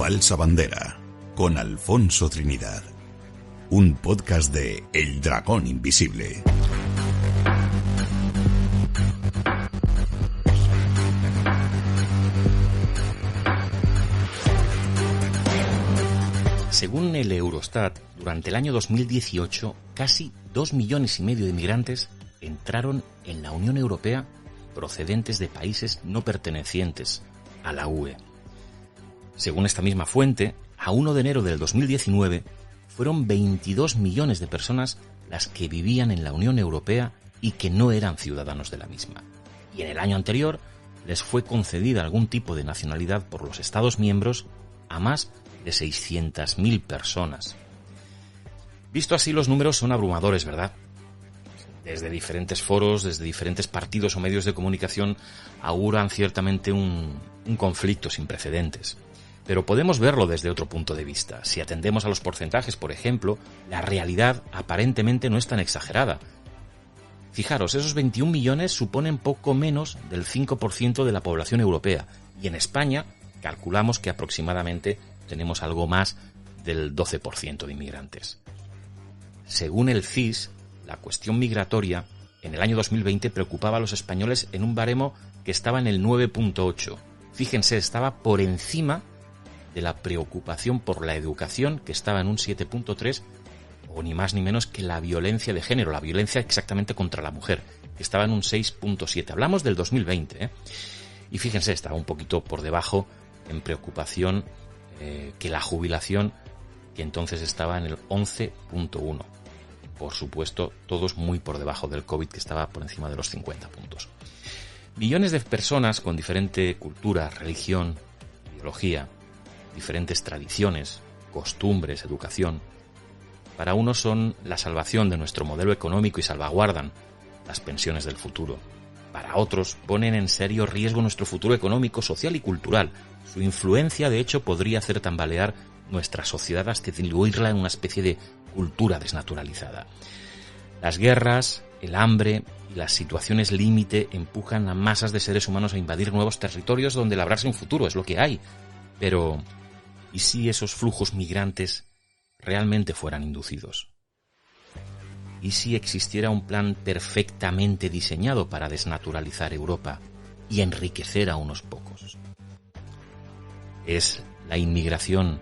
Falsa Bandera, con Alfonso Trinidad. Un podcast de El Dragón Invisible. Según el Eurostat, durante el año 2018, casi 2,5 millones de inmigrantes entraron en la Unión Europea procedentes de países no pertenecientes a la UE. Según esta misma fuente, a 1 de enero del 2019 fueron 22 millones de personas las que vivían en la Unión Europea y que no eran ciudadanos de la misma. Y en el año anterior les fue concedida algún tipo de nacionalidad por los Estados miembros a más de 600.000 personas. Visto así, los números son abrumadores, ¿verdad? Desde diferentes foros, desde diferentes partidos o medios de comunicación auguran ciertamente un conflicto sin precedentes. Pero podemos verlo desde otro punto de vista. Si atendemos a los porcentajes, por ejemplo, la realidad aparentemente no es tan exagerada. Fijaros, esos 21 millones suponen poco menos del 5% de la población europea, y en España calculamos que aproximadamente tenemos algo más del 12% de inmigrantes. Según el CIS, la cuestión migratoria en el año 2020 preocupaba a los españoles en un baremo que estaba en el 9,8. Fíjense, estaba por encima de la preocupación por la educación, que estaba en un 7,3, o ni más ni menos que la violencia de género, la violencia exactamente contra la mujer, que estaba en un 6,7. Hablamos del 2020, ¿eh? Y fíjense, estaba un poquito por debajo en preocupación que la jubilación, que entonces estaba en el 11,1. Por supuesto, todos muy por debajo del COVID, que estaba por encima de los 50 puntos. Millones de personas con diferente cultura, religión, ideología, diferentes tradiciones, costumbres, educación. Para unos son la salvación de nuestro modelo económico y salvaguardan las pensiones del futuro. Para otros ponen en serio riesgo nuestro futuro económico, social y cultural. Su influencia, de hecho, podría hacer tambalear nuestra sociedad hasta diluirla en una especie de cultura desnaturalizada. Las guerras, el hambre y las situaciones límite empujan a masas de seres humanos a invadir nuevos territorios donde labrarse un futuro, es lo que hay. Pero, ¿y si esos flujos migrantes realmente fueran inducidos? ¿Y si existiera un plan perfectamente diseñado para desnaturalizar Europa y enriquecer a unos pocos? ¿Es la inmigración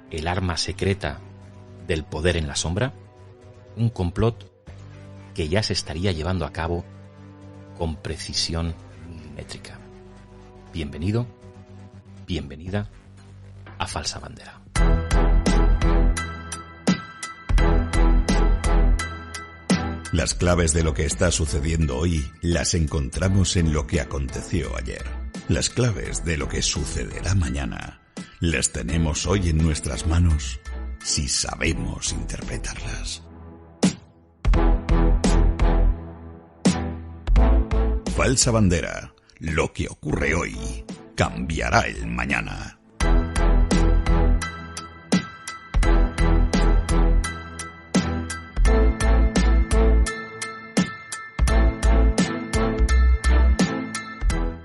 el arma secreta del poder en la sombra? Un complot que ya se estaría llevando a cabo con precisión milimétrica. Bienvenido, bienvenida a Falsa Bandera. Las claves de lo que está sucediendo hoy las encontramos en lo que aconteció ayer. Las claves de lo que sucederá mañana las tenemos hoy en nuestras manos si sabemos interpretarlas. Falsa Bandera. Lo que ocurre hoy cambiará el mañana.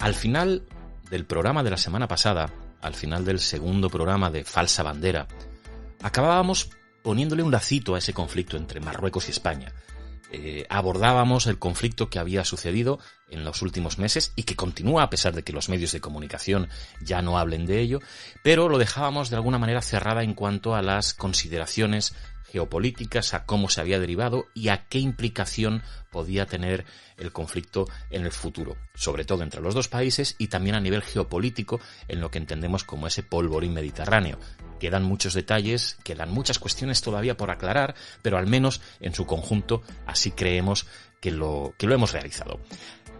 Al final del programa de la semana pasada, al final del segundo programa de Falsa Bandera, acabábamos poniéndole un lacito a ese conflicto entre Marruecos y España. Abordábamos el conflicto que había sucedido en los últimos meses y que continúa a pesar de que los medios de comunicación ya no hablen de ello, pero lo dejábamos de alguna manera cerrada en cuanto a las consideraciones geopolíticas, a cómo se había derivado y a qué implicación podía tener el conflicto en el futuro, sobre todo entre los dos países y también a nivel geopolítico en lo que entendemos como ese polvorín mediterráneo. Quedan muchos detalles, quedan muchas cuestiones todavía por aclarar, pero al menos en su conjunto así creemos que lo hemos realizado.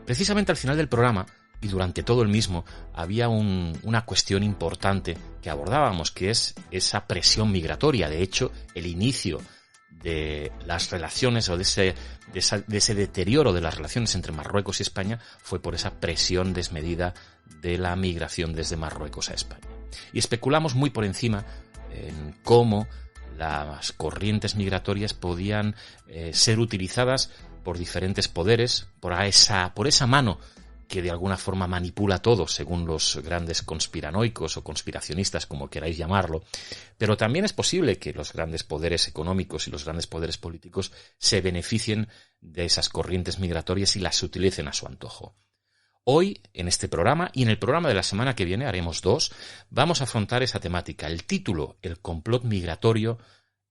Precisamente al final del programa y durante todo el mismo había una cuestión importante que abordábamos, que es esa presión migratoria. De hecho, el inicio de las relaciones o de ese deterioro de las relaciones entre Marruecos y España fue por esa presión desmedida de la migración desde Marruecos a España. Y especulamos muy por encima en cómo las corrientes migratorias podían ser utilizadas por diferentes poderes, por esa mano que de alguna forma manipula todo, según los grandes conspiranoicos o conspiracionistas, como queráis llamarlo, pero también es posible que los grandes poderes económicos y los grandes poderes políticos se beneficien de esas corrientes migratorias y las utilicen a su antojo. Hoy, en este programa y en el programa de la semana que viene, haremos 2, vamos a afrontar esa temática. El título, el complot migratorio,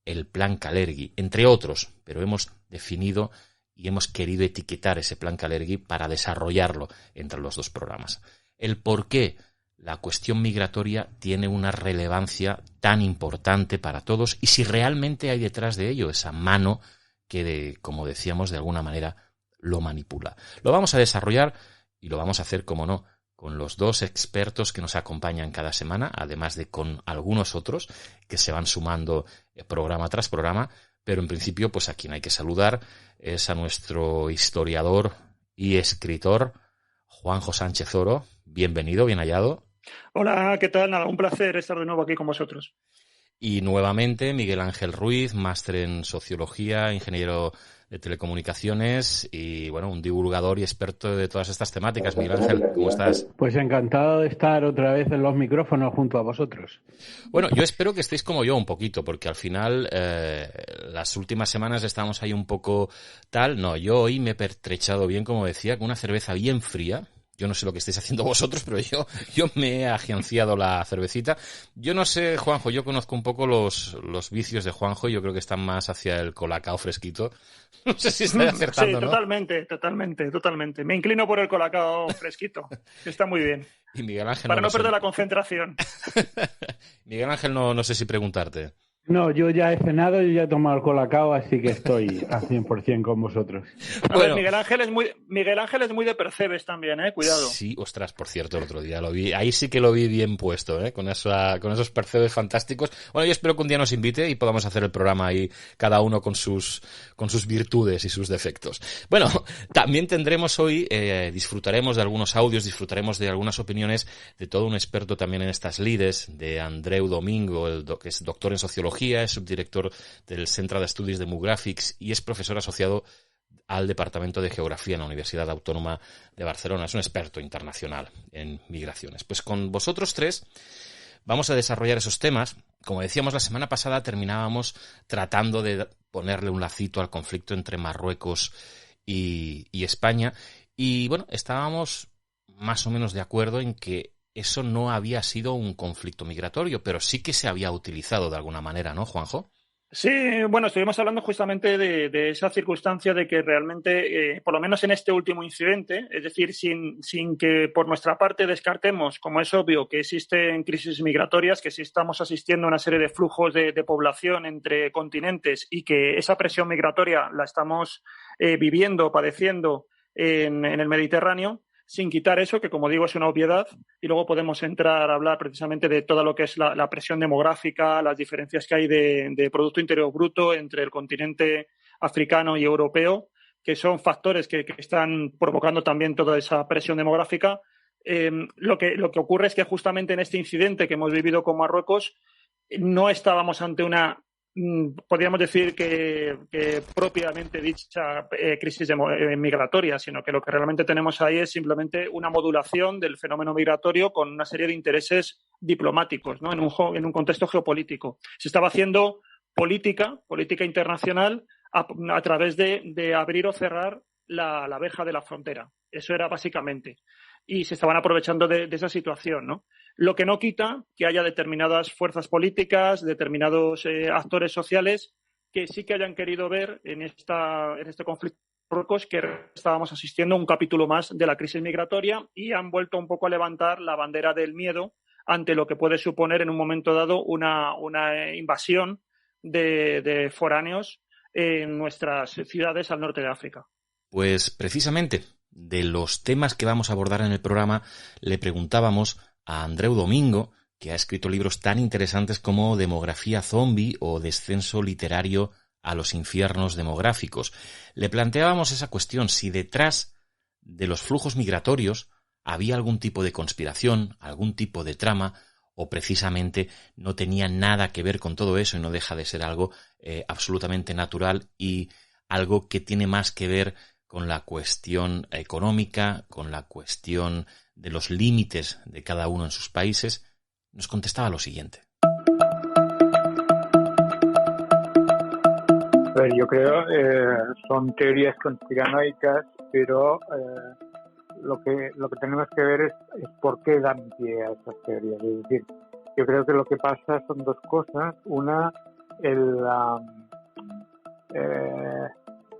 el plan Kalergi, entre otros, pero hemos definido y hemos querido etiquetar ese plan Kalergi para desarrollarlo entre los 2 programas. El por qué la cuestión migratoria tiene una relevancia tan importante para todos y si realmente hay detrás de ello esa mano que, como decíamos, de alguna manera lo manipula. Lo vamos a desarrollar y lo vamos a hacer, como no, con los 2 expertos que nos acompañan cada semana, además de con algunos otros que se van sumando programa tras programa, pero en principio, pues a quien hay que saludar es a nuestro historiador y escritor, Juanjo Sánchez Oro. Bienvenido, bien hallado. Hola, ¿qué tal? Nada, un placer estar de nuevo aquí con vosotros. Y nuevamente Miguel Ángel Ruiz, máster en Sociología, ingeniero de Telecomunicaciones y, bueno, un divulgador y experto de todas estas temáticas. Miguel Ángel, ¿cómo estás? Pues encantado de estar otra vez en los micrófonos junto a vosotros. Bueno, yo espero que estéis como yo un poquito, porque al final las últimas semanas estamos ahí un poco tal. No, yo hoy me he pertrechado bien, como decía, con una cerveza bien fría. Yo no sé lo que estáis haciendo vosotros, pero yo me he agenciado la cervecita. Yo no sé, Juanjo, yo conozco un poco los vicios de Juanjo y yo creo que están más hacia el colacao fresquito. No sé si estoy acertando, sí, ¿no? Totalmente. Me inclino por el colacao fresquito, que está muy bien. Y Miguel Ángel para no perder la concentración. Miguel Ángel, no sé si preguntarte. No, yo ya he cenado y ya he tomado el colacao, así que estoy al 100% con vosotros. Bueno, Miguel Ángel es muy de Percebes también, cuidado. Sí, ostras, por cierto, el otro día lo vi, ahí sí que lo vi bien puesto, con esos Percebes fantásticos. Bueno, yo espero que un día nos invite y podamos hacer el programa ahí, cada uno con sus virtudes y sus defectos. Bueno, también tendremos hoy, disfrutaremos de algunos audios, disfrutaremos de algunas opiniones de todo un experto también en estas lides, de Andreu Domingo, que es doctor en Sociología, es subdirector del Centre d'Estudis Demogràfics y es profesor asociado al Departamento de Geografía en la Universidad Autónoma de Barcelona. Es un experto internacional en migraciones. Pues con vosotros 3 vamos a desarrollar esos temas. Como decíamos la semana pasada, terminábamos tratando de ponerle un lacito al conflicto entre Marruecos y España. Y bueno, estábamos más o menos de acuerdo en que eso no había sido un conflicto migratorio, pero sí que se había utilizado de alguna manera, ¿no, Juanjo? Sí, bueno, estuvimos hablando justamente de esa circunstancia de que realmente, por lo menos en este último incidente, es decir, sin que por nuestra parte descartemos, como es obvio, que existen crisis migratorias, que sí estamos asistiendo a una serie de flujos de población entre continentes y que esa presión migratoria la estamos viviendo, padeciendo en el Mediterráneo, sin quitar eso, que como digo es una obviedad, y luego podemos entrar a hablar precisamente de todo lo que es la presión demográfica, las diferencias que hay de Producto Interior Bruto entre el continente africano y europeo, que son factores que están provocando también toda esa presión demográfica. Lo que ocurre es que justamente en este incidente que hemos vivido con Marruecos no estábamos ante una podríamos decir que propiamente dicha crisis migratoria, sino que lo que realmente tenemos ahí es simplemente una modulación del fenómeno migratorio con una serie de intereses diplomáticos, ¿no? En un contexto geopolítico. Se estaba haciendo política internacional a través de abrir o cerrar la verja de la frontera. Eso era básicamente. Y se estaban aprovechando de esa situación, ¿no? Lo que no quita que haya determinadas fuerzas políticas, determinados actores sociales que sí que hayan querido ver en este conflicto que estábamos asistiendo a un capítulo más de la crisis migratoria y han vuelto un poco a levantar la bandera del miedo ante lo que puede suponer en un momento dado una invasión de foráneos en nuestras ciudades al norte de África. Pues precisamente de los temas que vamos a abordar en el programa le preguntábamos a Andreu Domingo, que ha escrito libros tan interesantes como Demografía Zombie o Descenso literario a los infiernos demográficos. Le planteábamos esa cuestión, si detrás de los flujos migratorios había algún tipo de conspiración, algún tipo de trama, o precisamente no tenía nada que ver con todo eso y no deja de ser algo absolutamente natural y algo que tiene más que ver con la cuestión económica, con la cuestión de los límites de cada uno en sus países, nos contestaba lo siguiente. A ver, yo creo son teorías conspiranoicas, pero lo que tenemos que ver es por qué dan pie a esas teorías. Es decir, yo creo que lo que pasa son dos cosas. Una,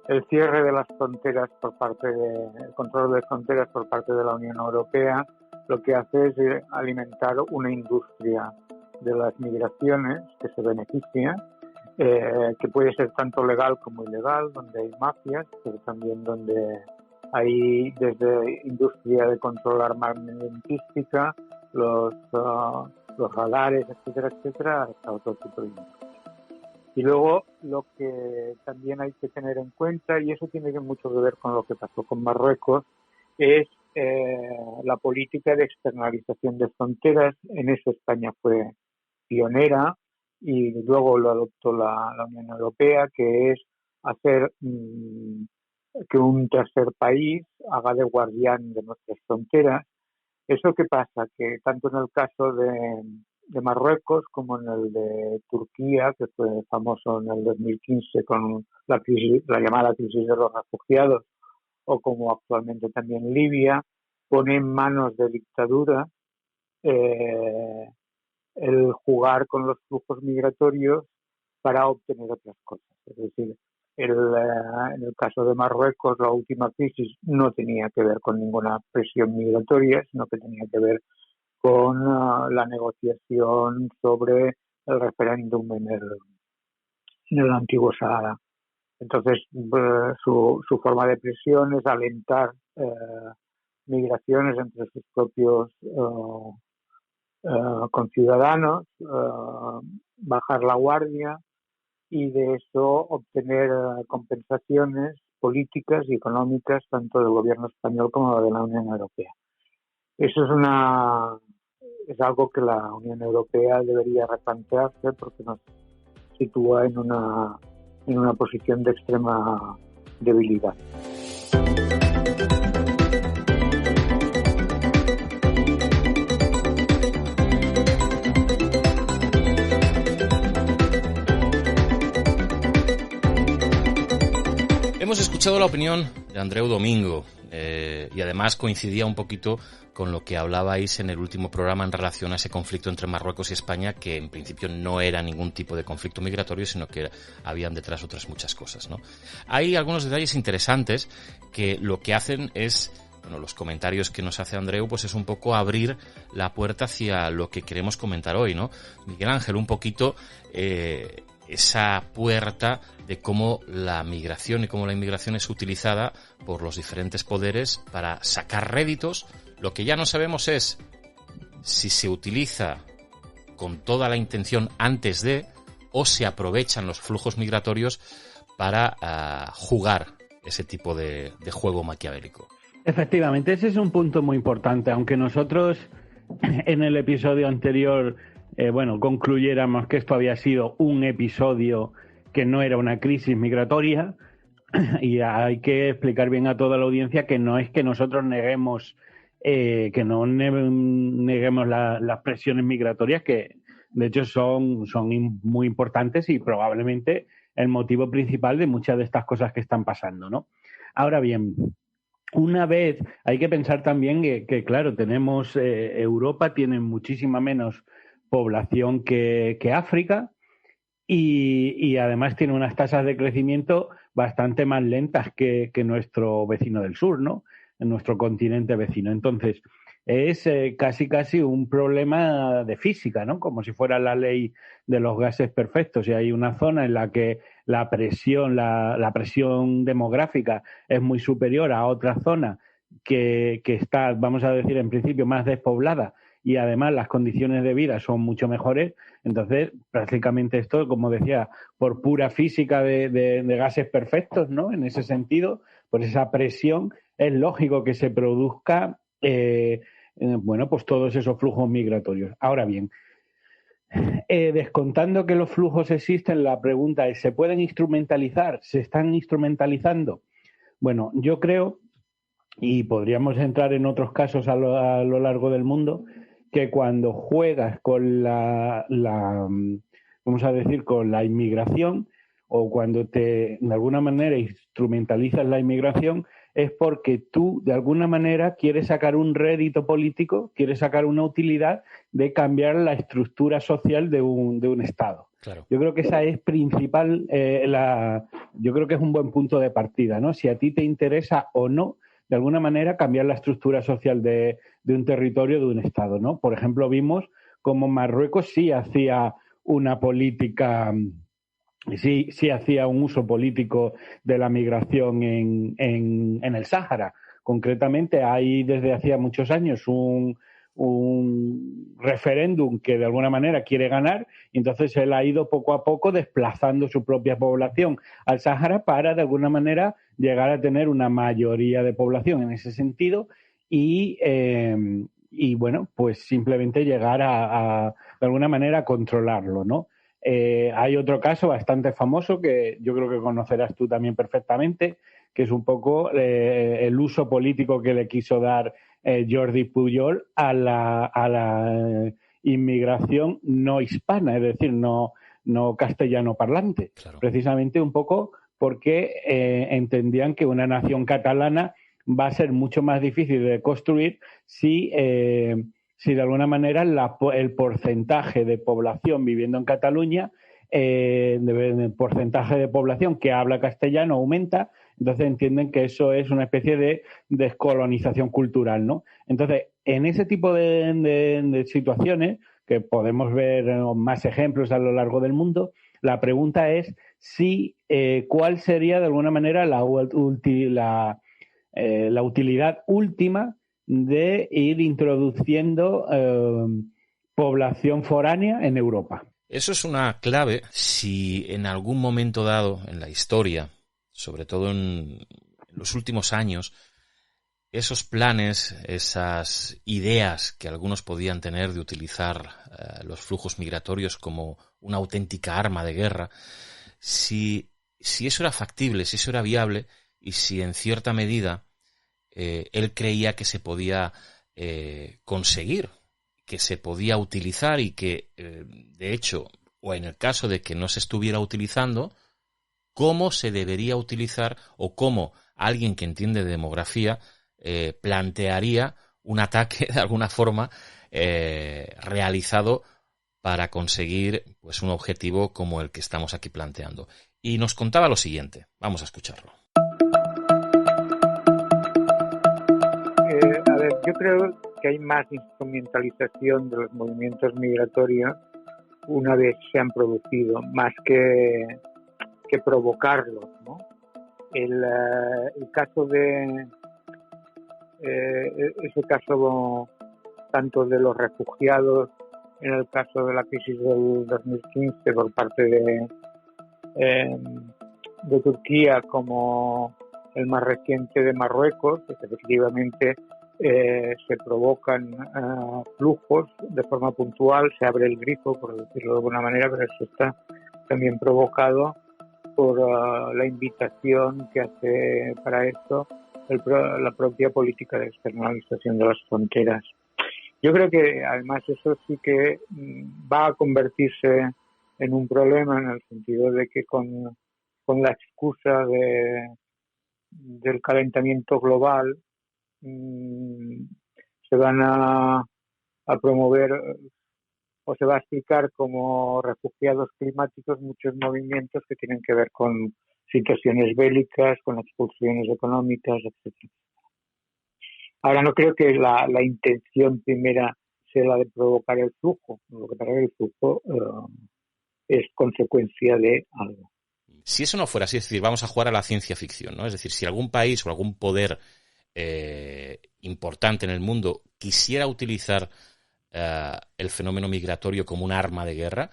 el cierre de las fronteras el control de fronteras por parte de la Unión Europea, lo que hace es alimentar una industria de las migraciones que se beneficia, que puede ser tanto legal como ilegal, donde hay mafias, pero también donde hay desde industria de control armamentística, los radares, etcétera, etcétera, hasta otro tipo de industria. Y luego lo que también hay que tener en cuenta, y eso tiene mucho que ver con lo que pasó con Marruecos, es la política de externalización de fronteras. En eso España fue pionera y luego lo adoptó la Unión Europea, que es hacer que un tercer país haga de guardián de nuestras fronteras. ¿Eso qué pasa? Que tanto en el caso de Marruecos como en el de Turquía, que fue famoso en el 2015 con la llamada crisis de los refugiados, o como actualmente también Libia, pone en manos de dictadura el jugar con los flujos migratorios para obtener otras cosas. Es decir, en el caso de Marruecos, la última crisis no tenía que ver con ninguna presión migratoria, sino que tenía que ver con la negociación sobre el referéndum en el antiguo Sahara. Entonces, su forma de presión es alentar migraciones entre sus propios conciudadanos, bajar la guardia y de eso obtener compensaciones políticas y económicas tanto del gobierno español como de la Unión Europea. Eso es algo que la Unión Europea debería replantearse porque nos sitúa en una posición de extrema debilidad. Hemos escuchado la opinión de Andreu Domingo y además coincidía un poquito con lo que hablabais en el último programa en relación a ese conflicto entre Marruecos y España, que en principio no era ningún tipo de conflicto migratorio, sino que habían detrás otras muchas cosas, ¿no? Hay algunos detalles interesantes que lo que hacen es, bueno, los comentarios que nos hace Andreu, pues es un poco abrir la puerta hacia lo que queremos comentar hoy, ¿no? Miguel Ángel, un poquito esa puerta de cómo la migración y cómo la inmigración es utilizada por los diferentes poderes para sacar réditos. Lo que ya no sabemos es si se utiliza con toda la intención antes de, o se aprovechan los flujos migratorios para jugar ese tipo de juego maquiavélico. Efectivamente, ese es un punto muy importante, aunque nosotros en el episodio anterior concluyéramos que esto había sido un episodio que no era una crisis migratoria, y hay que explicar bien a toda la audiencia que no es que nosotros neguemos las presiones migratorias, que de hecho son muy importantes y probablemente el motivo principal de muchas de estas cosas que están pasando, ¿no? Ahora bien, una vez hay que pensar también que claro, tenemos Europa tiene muchísima menos población que África y además tiene unas tasas de crecimiento bastante más lentas que nuestro vecino del sur, ¿no? En nuestro continente vecino. Entonces, es casi un problema de física, ¿no? Como si fuera la ley de los gases perfectos. Y hay una zona en la que la presión demográfica es muy superior a otra zona que está, vamos a decir, en principio más despoblada, y además las condiciones de vida son mucho mejores. Entonces, prácticamente esto, como decía, por pura física de gases perfectos, ¿no? En ese sentido, por esa presión, es lógico que se produzca, pues todos esos flujos migratorios. Ahora bien, descontando que los flujos existen, la pregunta es, ¿se pueden instrumentalizar? ¿Se están instrumentalizando? Bueno, yo creo, y podríamos entrar en otros casos a lo largo del mundo, que cuando juegas con vamos a decir, con la inmigración, o cuando de alguna manera instrumentalizas la inmigración, es porque tú, de alguna manera, quieres sacar un rédito político, quieres sacar una utilidad de cambiar la estructura social de un Estado. Claro. Yo creo que esa es principal, yo creo que es un buen punto de partida, ¿no? Si a ti te interesa o no, de alguna manera, cambiar la estructura social de un territorio, de un Estado, ¿no? Por ejemplo, vimos cómo Marruecos sí hacía una política, sí hacía un uso político de la migración en el Sáhara. Concretamente, hay desde hacía muchos años un referéndum que de alguna manera quiere ganar, y entonces él ha ido poco a poco desplazando su propia población al Sáhara para de alguna manera llegar a tener una mayoría de población en ese sentido y bueno, pues simplemente llegar a de alguna manera controlarlo, ¿no? Hay otro caso bastante famoso que yo creo que conocerás tú también perfectamente, que es un poco el uso político que le quiso dar Jordi Pujol a la inmigración no hispana, es decir, no castellano parlante. Claro. Precisamente un poco porque entendían que una nación catalana va a ser mucho más difícil de construir si de alguna manera el porcentaje de población viviendo en Cataluña, el porcentaje de población que habla castellano aumenta, entonces entienden que eso es una especie de descolonización cultural, ¿no? Entonces, en ese tipo de situaciones, que podemos ver más ejemplos a lo largo del mundo, la pregunta es si cuál sería de alguna manera la utilidad última de ir introduciendo población foránea en Europa. Eso es una clave si en algún momento dado en la historia, sobre todo en los últimos años, esos planes, esas ideas que algunos podían tener de utilizar los flujos migratorios como una auténtica arma de guerra, si eso era factible, si eso era viable y si en cierta medida él creía que se podía conseguir, que se podía utilizar y que, de hecho, o en el caso de que no se estuviera utilizando, cómo se debería utilizar o cómo alguien que entiende de demografía plantearía un ataque de alguna forma realizado para conseguir pues un objetivo como el que estamos aquí planteando. Y nos contaba lo siguiente, vamos a escucharlo. A ver, yo creo que hay más instrumentalización de los movimientos migratorios una vez se han producido, más que provocarlos, ¿no? El caso de ese caso tanto de los refugiados, en el caso de la crisis del 2015 por parte de Turquía, como el más reciente de Marruecos, que efectivamente se provocan flujos de forma puntual, se abre el grifo, por decirlo de alguna manera, pero eso está también provocado por la invitación que hace para esto la propia política de externalización de las fronteras. Yo creo que además eso sí que va a convertirse en un problema, en el sentido de que con la excusa del calentamiento global se van a promover o se va a explicar como refugiados climáticos muchos movimientos que tienen que ver con situaciones bélicas, con expulsiones económicas, etc. Ahora, no creo que la intención primera sea la de provocar el flujo. Lo que pasa es que el flujo es consecuencia de algo. Si eso no fuera así, es decir, vamos a jugar a la ciencia ficción, ¿no? Es decir, si algún país o algún poder importante en el mundo quisiera utilizar el fenómeno migratorio como un arma de guerra,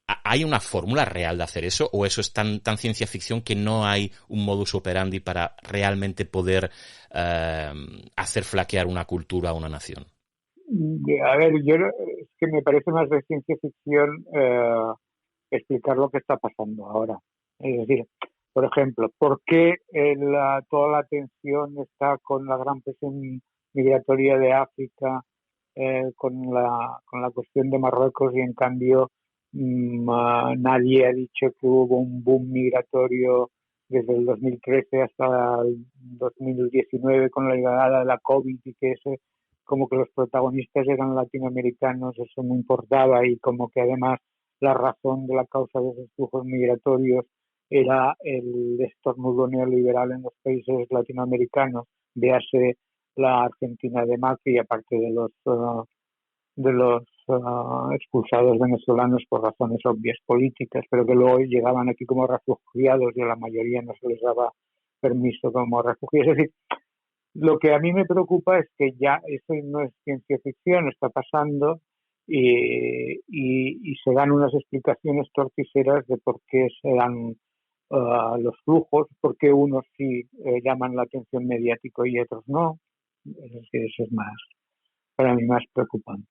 ¿hay una fórmula real de hacer eso? ¿O eso es tan ciencia ficción que no hay un modus operandi para realmente poder hacer flaquear una cultura o una nación? A ver, es que me parece más de ciencia ficción explicar lo que está pasando ahora. Es decir, Por ejemplo, ¿por qué toda la atención está con la gran presión migratoria de África, con la cuestión de Marruecos, y en cambio nadie ha dicho que hubo un boom migratorio desde el 2013 hasta el 2019 con la llegada de la COVID, y que como que los protagonistas eran latinoamericanos, eso no importaba, y como que además la razón de la causa de esos flujos migratorios era el estornudo neoliberal en los países latinoamericanos, véase la Argentina de Macri, aparte de los expulsados venezolanos por razones obvias políticas, pero que luego llegaban aquí como refugiados y a la mayoría no se les daba permiso como refugiados. Es decir, lo que a mí me preocupa es que ya eso no es ciencia ficción, está pasando, y se dan unas explicaciones torticeras de por qué se dan los flujos, por qué unos sí llaman la atención mediática y otros no. Es decir, eso es para mí más preocupante.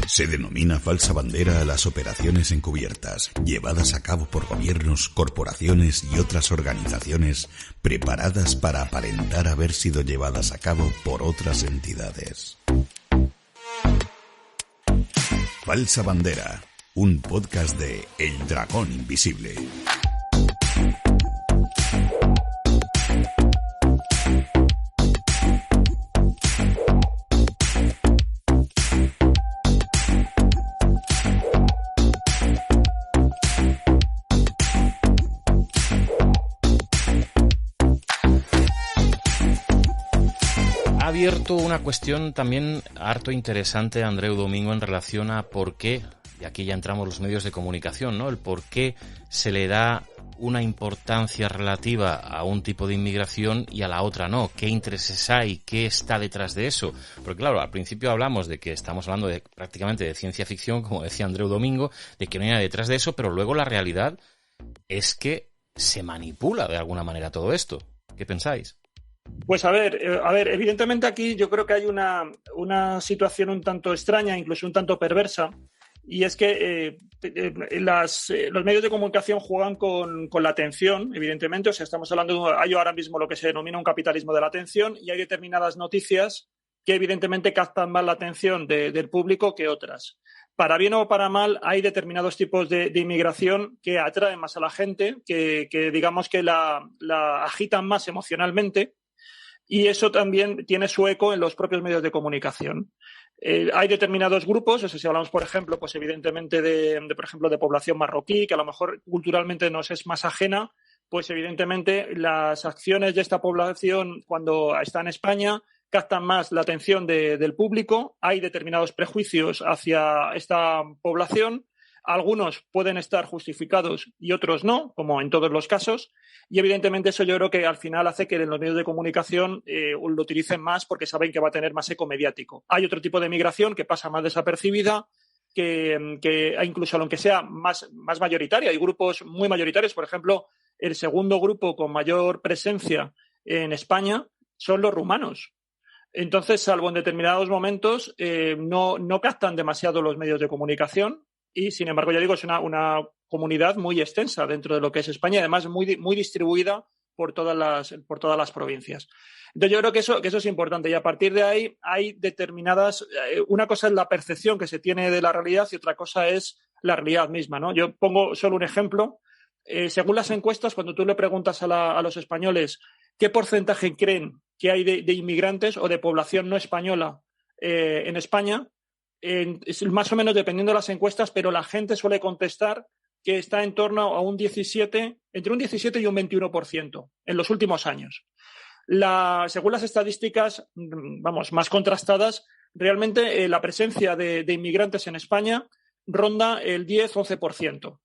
Se denomina falsa bandera a las operaciones encubiertas, llevadas a cabo por gobiernos, corporaciones y otras organizaciones preparadas para aparentar haber sido llevadas a cabo por otras entidades. Falsa bandera, un podcast de El Dragón Invisible. Ha abierto una cuestión también harto interesante, Andreu Domingo, en relación a por qué, y aquí ya entramos los medios de comunicación, ¿no? El por qué se le da una importancia relativa a un tipo de inmigración y a la otra no. ¿Qué intereses hay? ¿Qué está detrás de eso? Porque claro, al principio hablamos de que estamos hablando prácticamente de ciencia ficción, como decía Andreu Domingo, de que no hay nada detrás de eso, pero luego la realidad es que se manipula de alguna manera todo esto. ¿Qué pensáis? Pues a ver, evidentemente aquí yo creo que hay una situación un tanto extraña, incluso un tanto perversa, y es que los medios de comunicación juegan con la atención, evidentemente. O sea, estamos hablando, hay ahora mismo lo que se denomina un capitalismo de la atención, y hay determinadas noticias que evidentemente captan más la atención del público que otras. Para bien o para mal, hay determinados tipos de inmigración que atraen más a la gente, que digamos que la agitan más emocionalmente, y eso también tiene su eco en los propios medios de comunicación. Hay determinados grupos, o sea, si hablamos, por ejemplo, pues evidentemente por ejemplo, de población marroquí, que a lo mejor culturalmente nos es más ajena, pues evidentemente las acciones de esta población cuando está en España captan más la atención del público. Hay determinados prejuicios hacia esta población. Algunos pueden estar justificados y otros no, como en todos los casos. Y evidentemente eso yo creo que al final hace que en los medios de comunicación lo utilicen más porque saben que va a tener más eco mediático. Hay otro tipo de migración que pasa más desapercibida, que incluso aunque sea más mayoritaria. Hay grupos muy mayoritarios. Por ejemplo, el segundo grupo con mayor presencia en España son los rumanos. Entonces, salvo en determinados momentos, no captan demasiado los medios de comunicación. Y, sin embargo, ya digo, es una comunidad muy extensa dentro de lo que es España, y además muy distribuida por todas las provincias. Entonces, yo creo que eso es importante. Y a partir de ahí hay determinadas... una cosa es la percepción que se tiene de la realidad y otra cosa es la realidad misma, ¿no? Yo pongo solo un ejemplo. Según las encuestas, cuando tú le preguntas a los españoles qué porcentaje creen que hay de inmigrantes o de población no española en España, es más o menos dependiendo de las encuestas, pero la gente suele contestar que está en torno a entre un 17 y un 21% en los últimos años. Según las estadísticas, más contrastadas, realmente la presencia de inmigrantes en España ronda el 10-11%.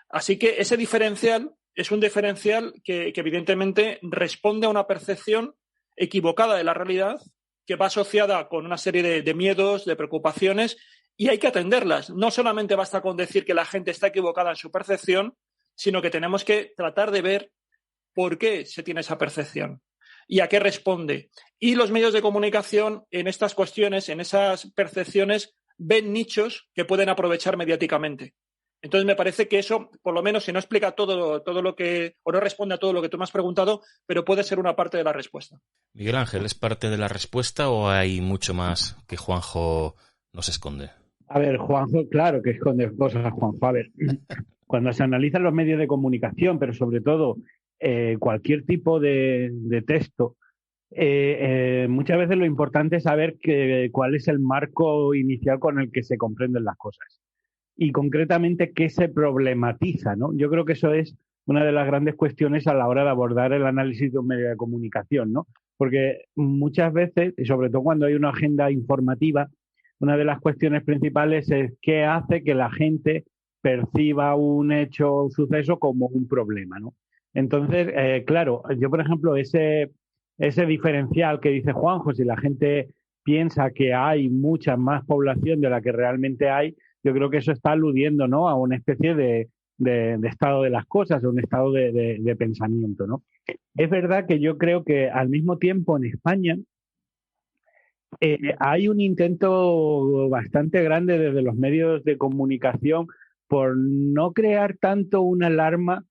Así que ese diferencial es un diferencial que evidentemente responde a una percepción equivocada de la realidad, que va asociada con una serie de miedos, de preocupaciones, y hay que atenderlas. No solamente basta con decir que la gente está equivocada en su percepción, sino que tenemos que tratar de ver por qué se tiene esa percepción. y a qué responde. Y los medios de comunicación en estas cuestiones, en esas percepciones, ven nichos que pueden aprovechar mediáticamente. Entonces me parece que eso, por lo menos, si no explica todo lo que, o no responde a todo lo que tú me has preguntado, pero puede ser una parte de la respuesta. Miguel Ángel, ¿es parte de la respuesta o hay mucho más que Juanjo nos esconde? A ver, Juanjo, claro que esconde cosas, Juanjo. A ver, cuando se analizan los medios de comunicación, pero sobre todo cualquier tipo de texto, muchas veces lo importante es saber cuál es el marco inicial con el que se comprenden las cosas y concretamente qué se problematiza, ¿no? Yo creo que eso es una de las grandes cuestiones a la hora de abordar el análisis de un medio de comunicación, ¿no? Porque muchas veces, y sobre todo cuando hay una agenda informativa, una de las cuestiones principales es qué hace que la gente perciba un hecho o suceso como un problema, ¿no? Entonces, claro, yo, por ejemplo, ese diferencial que dice Juanjo, si la gente piensa que hay mucha más población de la que realmente hay, yo creo que eso está aludiendo, ¿no?, a una especie de estado de las cosas, a un estado de pensamiento, ¿no? Es verdad que yo creo que al mismo tiempo en España hay un intento bastante grande desde los medios de comunicación por no crear tanto una alarma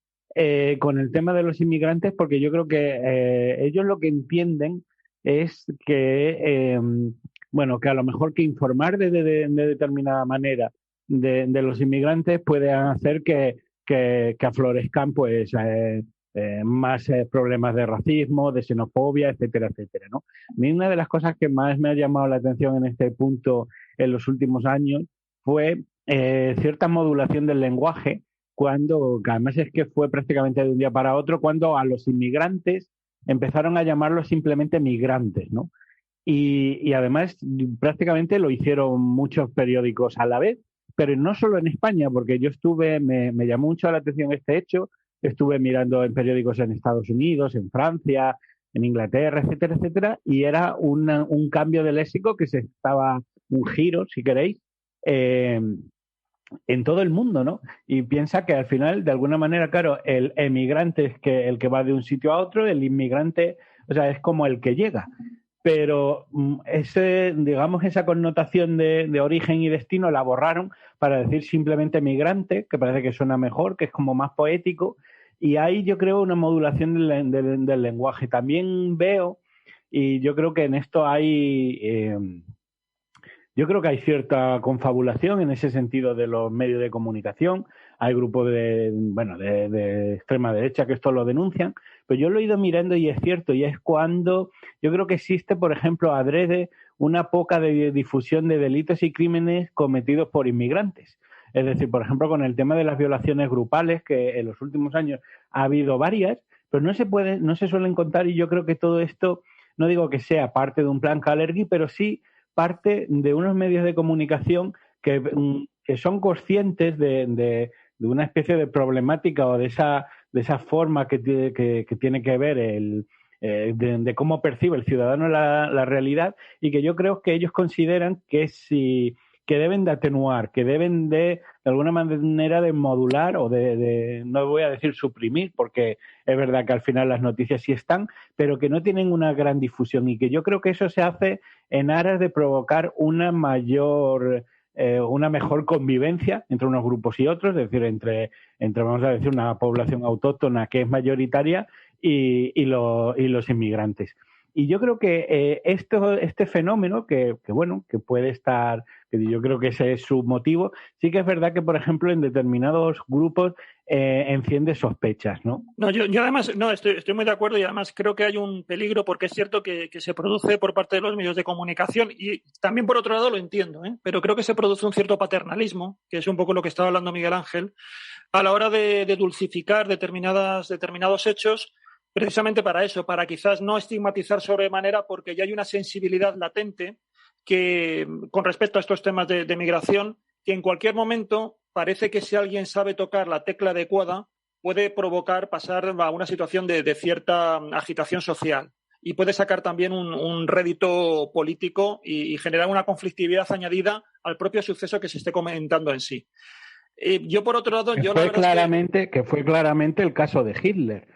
con el tema de los inmigrantes, porque yo creo que ellos lo que entienden es que, que a lo mejor que informar de determinada manera de los inmigrantes puede hacer que aflorezcan pues más problemas de racismo, de xenofobia, etcétera, etcétera, ¿no? A mí una de las cosas que más me ha llamado la atención en este punto en los últimos años fue cierta modulación del lenguaje, que además es que fue prácticamente de un día para otro, cuando a los inmigrantes empezaron a llamarlos simplemente migrantes, ¿no? Y además prácticamente lo hicieron muchos periódicos a la vez, pero no solo en España, porque yo me llamó mucho la atención este hecho, estuve mirando en periódicos en Estados Unidos, en Francia, en Inglaterra, etcétera, etcétera, y era un cambio de léxico un giro, si queréis, en todo el mundo, ¿no? Y piensa que al final, de alguna manera, claro, el emigrante es el que va de un sitio a otro, el inmigrante, o sea, es como el que llega. Pero esa connotación de origen y destino la borraron para decir simplemente migrante, que parece que suena mejor, que es como más poético, y ahí yo creo una modulación del lenguaje. También veo, y yo creo que en esto yo creo que hay cierta confabulación en ese sentido de los medios de comunicación. Hay grupos de extrema derecha que esto lo denuncian, pero yo lo he ido mirando y es cierto, y es cuando yo creo que existe, por ejemplo, adrede una poca difusión de delitos y crímenes cometidos por inmigrantes. Es decir, por ejemplo, con el tema de las violaciones grupales, que en los últimos años ha habido varias, pero no se suelen contar, y yo creo que todo esto, no digo que sea parte de un plan Kalergi, pero sí parte de unos medios de comunicación que son conscientes de una especie de problemática o de esa forma que tiene que ver de cómo percibe el ciudadano la realidad, y que yo creo que ellos consideran que deben de atenuar, que deben de alguna manera de modular o no voy a decir suprimir, porque es verdad que al final las noticias sí están, pero que no tienen una gran difusión, y que yo creo que eso se hace en aras de provocar una mejor convivencia entre unos grupos y otros, es decir, entre vamos a decir, una población autóctona que es mayoritaria y los inmigrantes. Y yo creo que este fenómeno, que puede estar, que yo creo que ese es su motivo, sí que es verdad que, por ejemplo, en determinados grupos enciende sospechas, ¿no? No, yo además, no, estoy muy de acuerdo, y además creo que hay un peligro, porque es cierto que se produce por parte de los medios de comunicación, y también por otro lado lo entiendo, pero creo que se produce un cierto paternalismo, que es un poco lo que estaba hablando Miguel Ángel, a la hora de dulcificar determinados hechos, precisamente para eso, para quizás no estigmatizar sobremanera, porque ya hay una sensibilidad latente que, con respecto a estos temas de migración, que en cualquier momento parece que si alguien sabe tocar la tecla adecuada puede pasar a una situación de cierta agitación social, y puede sacar también un rédito político y generar una conflictividad añadida al propio suceso que se esté comentando en sí. Yo, por otro lado, que fue claramente el caso de Hitler,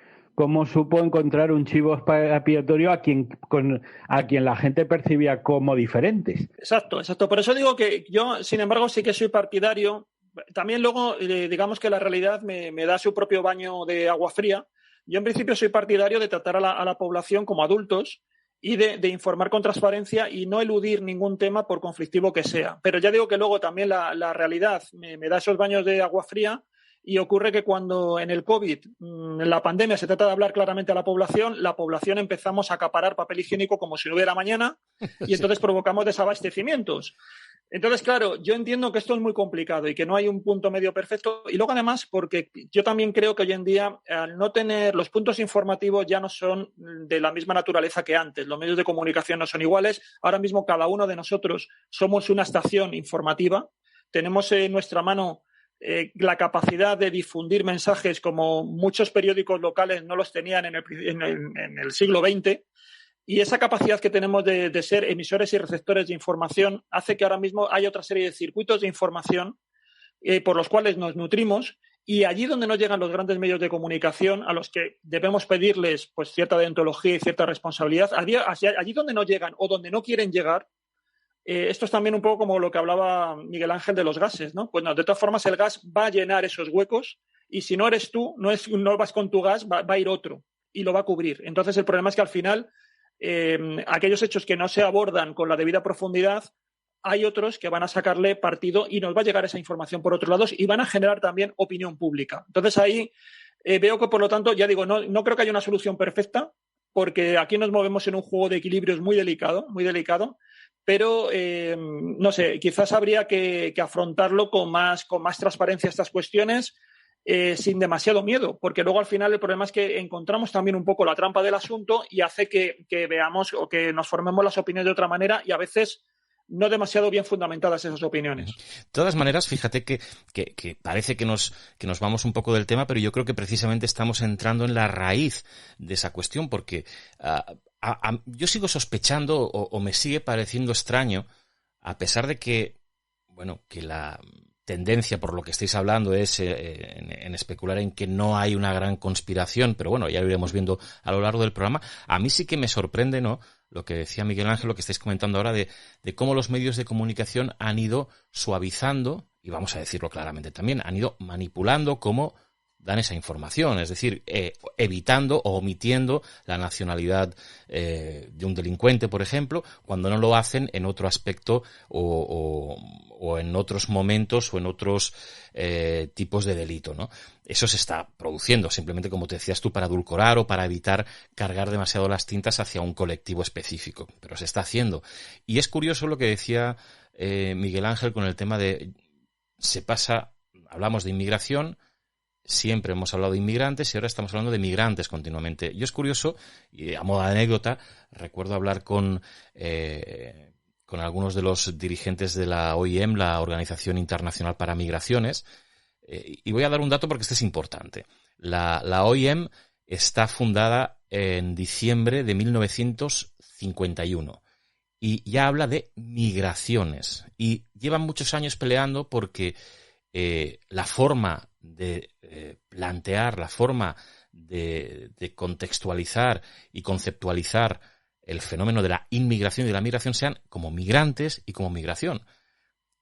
cómo supo encontrar un chivo expiatorio a quien la gente percibía como diferentes. Exacto. Por eso digo que yo, sin embargo, sí que soy partidario. También luego, digamos que la realidad me da su propio baño de agua fría. Yo, en principio, soy partidario de tratar a la población como adultos y de informar con transparencia y no eludir ningún tema por conflictivo que sea. Pero ya digo que luego también la realidad me da esos baños de agua fría y ocurre que cuando en el COVID, en la pandemia, se trata de hablar claramente a la población empezamos a acaparar papel higiénico como si no hubiera mañana y entonces provocamos desabastecimientos. Entonces, claro, yo entiendo que esto es muy complicado y que no hay un punto medio perfecto. Y luego, además, porque yo también creo que hoy en día, al no tener los puntos informativos ya no son de la misma naturaleza que antes. Los medios de comunicación no son iguales. Ahora mismo cada uno de nosotros somos una estación informativa. Tenemos en nuestra mano la capacidad de difundir mensajes como muchos periódicos locales no los tenían en el siglo XX. Y esa capacidad que tenemos de ser emisores y receptores de información hace que ahora mismo hay otra serie de circuitos de información por los cuales nos nutrimos, y allí donde no llegan los grandes medios de comunicación, a los que debemos pedirles pues cierta deontología y cierta responsabilidad, allí donde no llegan o donde no quieren llegar, esto es también un poco como lo que hablaba Miguel Ángel de los gases, ¿no? Pues no, de todas formas el gas va a llenar esos huecos y si no eres tú, no vas con tu gas, va a ir otro y lo va a cubrir. Entonces el problema es que al final aquellos hechos que no se abordan con la debida profundidad, hay otros que van a sacarle partido y nos va a llegar esa información por otros lados y van a generar también opinión pública. Entonces ahí veo que, por lo tanto, ya digo, no creo que haya una solución perfecta, porque aquí nos movemos en un juego de equilibrios muy delicado, pero no sé, quizás habría que afrontarlo con más transparencia estas cuestiones, sin demasiado miedo, porque luego al final el problema es que encontramos también un poco la trampa del asunto y hace que veamos o que nos formemos las opiniones de otra manera y a veces no demasiado bien fundamentadas esas opiniones. De todas maneras, fíjate que parece que nos vamos un poco del tema, pero yo creo que precisamente estamos entrando en la raíz de esa cuestión, porque yo sigo sospechando o me sigue pareciendo extraño, a pesar de que, bueno, que la tendencia, por lo que estáis hablando, es en especular en que no hay una gran conspiración, pero bueno, ya lo iremos viendo a lo largo del programa. A mí sí que me sorprende, ¿no?, lo que decía Miguel Ángel, lo que estáis comentando ahora, de cómo los medios de comunicación han ido suavizando, y vamos a decirlo claramente también, han ido manipulando cómo dan esa información, es decir, evitando o omitiendo la nacionalidad de un delincuente, por ejemplo, cuando no lo hacen en otro aspecto o en otros momentos o en otros tipos de delito, ¿no? Eso se está produciendo, simplemente, como te decías tú, para edulcorar o para evitar cargar demasiado las tintas hacia un colectivo específico, pero se está haciendo. Y es curioso lo que decía Miguel Ángel con el tema de hablamos de inmigración, siempre hemos hablado de inmigrantes y ahora estamos hablando de migrantes continuamente. Y es curioso, y a modo de anécdota, recuerdo hablar con algunos de los dirigentes de la OIM, la Organización Internacional para Migraciones, y voy a dar un dato porque este es importante. La OIM está fundada en diciembre de 1951 y ya habla de migraciones, y llevan muchos años peleando porque la forma de plantear, la forma de contextualizar y conceptualizar el fenómeno de la inmigración y de la migración sean como migrantes y como migración.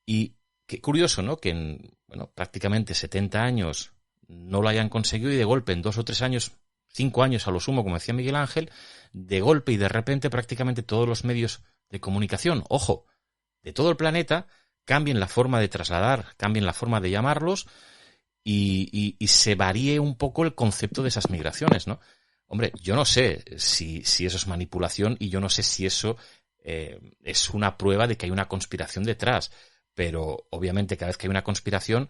Y qué curioso, ¿no?, que en prácticamente 70 años no lo hayan conseguido y de golpe en 2 o 3 años, 5 años a lo sumo, como decía Miguel Ángel, de golpe y de repente prácticamente todos los medios de comunicación, ojo, de todo el planeta, cambien la forma de trasladar, cambien la forma de llamarlos y se varíe un poco el concepto de esas migraciones, ¿no? Hombre, yo no sé si eso es manipulación y yo no sé si eso es una prueba de que hay una conspiración detrás, pero obviamente cada vez que hay una conspiración,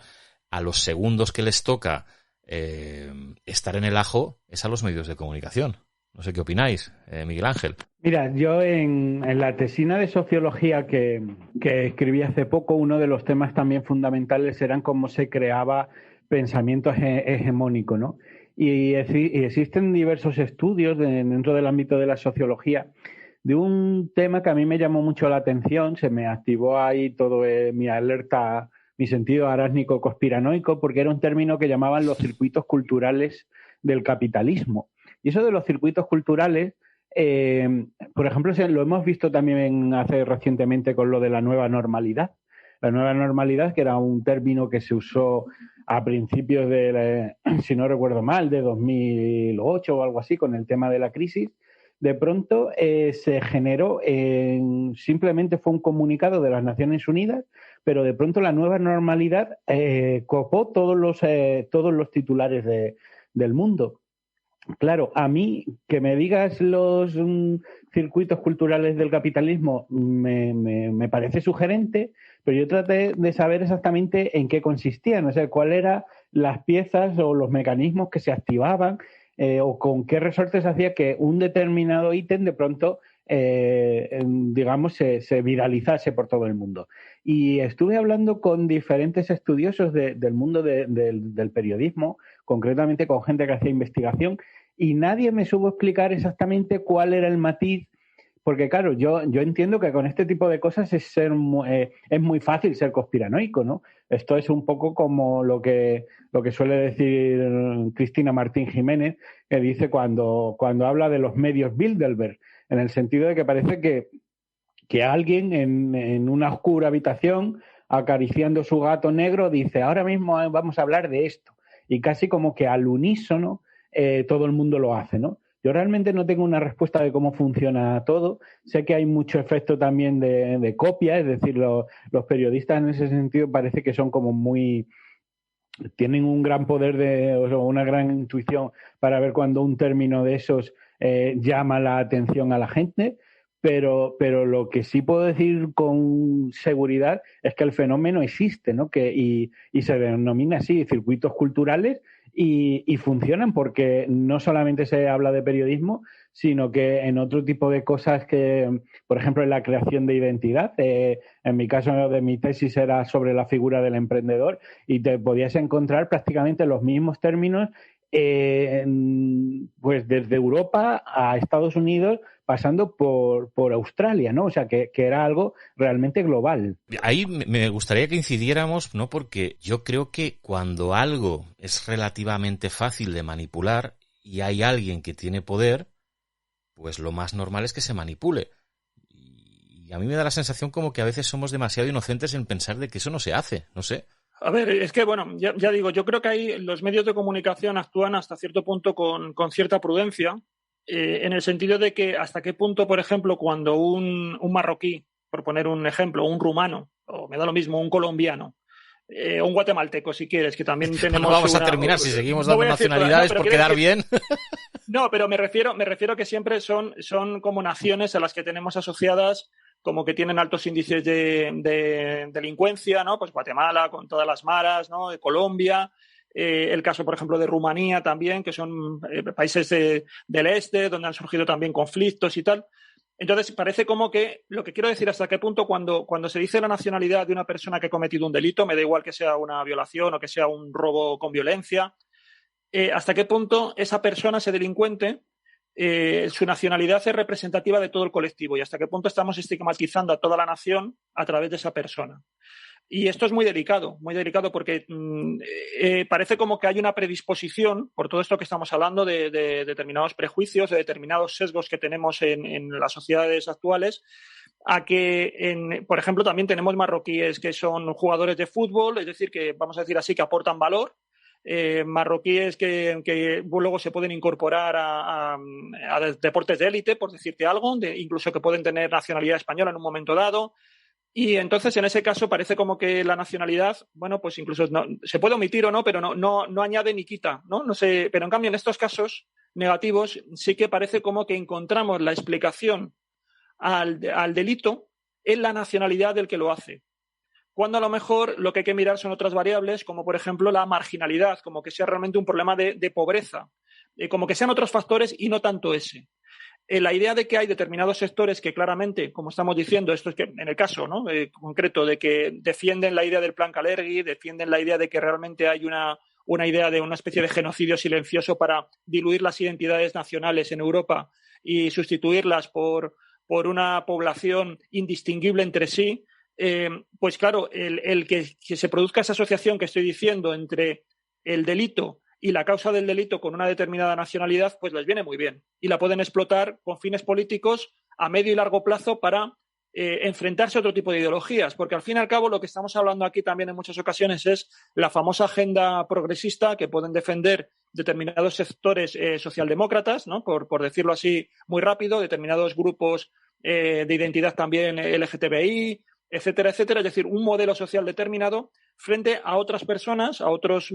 a los segundos que les toca estar en el ajo es a los medios de comunicación. No sé qué opináis, Miguel Ángel. Mira, yo en la tesina de sociología que escribí hace poco, uno de los temas también fundamentales eran cómo se creaba pensamiento hegemónico, ¿no? Y existen diversos estudios dentro del ámbito de la sociología de un tema que a mí me llamó mucho la atención. Se me activó ahí todo mi alerta, mi sentido arácnico conspiranoico, porque era un término que llamaban los circuitos culturales del capitalismo, Y eso de los circuitos culturales, por ejemplo, lo hemos visto también hace recientemente con lo de la nueva normalidad. La nueva normalidad, que era un término que se usó a principios de, si no recuerdo mal, de 2008 o algo así, con el tema de la crisis. De pronto se generó, simplemente fue un comunicado de las Naciones Unidas, pero de pronto la nueva normalidad copó todos los titulares del mundo. Claro, a mí que me digas los circuitos culturales del capitalismo me parece sugerente, pero yo traté de saber exactamente en qué consistían, o sea, cuáles eran las piezas o los mecanismos que se activaban o con qué resortes hacía que un determinado ítem de pronto, digamos, se viralizase por todo el mundo. Y estuve hablando con diferentes estudiosos del mundo del periodismo, concretamente con gente que hacía investigación, y nadie me supo explicar exactamente cuál era el matiz, porque claro, yo entiendo que con este tipo de cosas es muy fácil ser conspiranoico, ¿no? Esto es un poco como lo que suele decir Cristina Martín Jiménez, que dice cuando habla de los medios Bilderberg, en el sentido de que parece que alguien en una oscura habitación acariciando su gato negro dice, ahora mismo vamos a hablar de esto, y casi como que al unísono todo el mundo lo hace, ¿no? Yo realmente no tengo una respuesta de cómo funciona todo. Sé que hay mucho efecto también de copia, es decir, los periodistas en ese sentido parece que son como tienen un gran poder o una gran intuición para ver cuando un término de esos llama la atención a la gente, pero lo que sí puedo decir con seguridad es que el fenómeno existe, ¿no? Y se denomina así, circuitos culturales, y funcionan porque no solamente se habla de periodismo, sino que en otro tipo de cosas que, por ejemplo, en la creación de identidad. En mi caso, de mi tesis era sobre la figura del emprendedor y te podías encontrar prácticamente los mismos términos pues desde Europa a Estados Unidos, pasando por Australia, ¿no? O sea, que era algo realmente global. Ahí me gustaría que incidiéramos, ¿no? Porque yo creo que cuando algo es relativamente fácil de manipular y hay alguien que tiene poder, pues lo más normal es que se manipule. Y a mí me da la sensación como que a veces somos demasiado inocentes en pensar de que eso no se hace, no sé. A ver, es que, bueno, ya digo, yo creo que ahí los medios de comunicación actúan hasta cierto punto con cierta prudencia, en el sentido de que hasta qué punto, por ejemplo, cuando un marroquí, por poner un ejemplo, un rumano, o me da lo mismo, un colombiano, un guatemalteco, si quieres, que también tenemos... No vamos a terminar si seguimos dando nacionalidades por quedar bien. No, pero me refiero que siempre son como naciones a las que tenemos asociadas como que tienen altos índices de delincuencia, ¿no? Pues Guatemala con todas las maras, ¿no? De Colombia, el caso, por ejemplo, de Rumanía también, que son países del este, donde han surgido también conflictos y tal. Entonces, parece como que, lo que quiero decir, hasta qué punto cuando se dice la nacionalidad de una persona que ha cometido un delito, me da igual que sea una violación o que sea un robo con violencia, hasta qué punto esa persona, ese delincuente, su nacionalidad es representativa de todo el colectivo y hasta qué punto estamos estigmatizando a toda la nación a través de esa persona. Y esto es muy delicado porque parece como que hay una predisposición, por todo esto que estamos hablando, de determinados prejuicios, de determinados sesgos que tenemos en las sociedades actuales, a que, por ejemplo, también tenemos marroquíes que son jugadores de fútbol, es decir, que vamos a decir así, que aportan valor, marroquíes que luego se pueden incorporar a deportes de élite, por decirte algo, incluso que pueden tener nacionalidad española en un momento dado. Y entonces, en ese caso, parece como que la nacionalidad, bueno, pues incluso se puede omitir o no, pero no añade ni quita, ¿no? No sé, pero en cambio, en estos casos negativos, sí que parece como que encontramos la explicación al delito en la nacionalidad del que lo hace. Cuando a lo mejor lo que hay que mirar son otras variables, como por ejemplo la marginalidad, como que sea realmente un problema de pobreza, como que sean otros factores y no tanto ese. La idea de que hay determinados sectores que claramente, como estamos diciendo, esto es que en el caso, ¿no? Concreto de que defienden la idea del plan Kalergi, defienden la idea de que realmente hay una idea de una especie de genocidio silencioso para diluir las identidades nacionales en Europa y sustituirlas por una población indistinguible entre sí, pues claro, el que se produzca esa asociación que estoy diciendo entre el delito y la causa del delito con una determinada nacionalidad, pues les viene muy bien. Y la pueden explotar con fines políticos a medio y largo plazo para enfrentarse a otro tipo de ideologías, porque al fin y al cabo lo que estamos hablando aquí también en muchas ocasiones es la famosa agenda progresista que pueden defender determinados sectores socialdemócratas, ¿no? Por decirlo así muy rápido, determinados grupos de identidad también LGTBI, etcétera, etcétera, es decir, un modelo social determinado frente a otras personas, a otras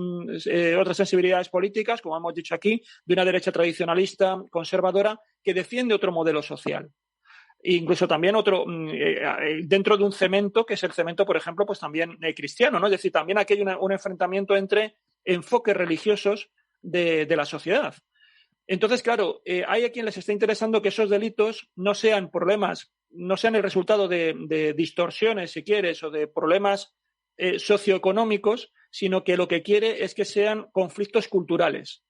sensibilidades políticas, como hemos dicho aquí, de una derecha tradicionalista, conservadora, que defiende otro modelo social. Incluso también otro, dentro de un cemento, que es el cemento, por ejemplo, pues también cristiano, ¿no? Es decir, también aquí hay un enfrentamiento entre enfoques religiosos de la sociedad. Entonces, claro, hay a quien les está interesando que esos delitos no sean problemas, no sean el resultado de distorsiones, si quieres, o de problemas socioeconómicos, sino que lo que quiere es que sean conflictos culturales.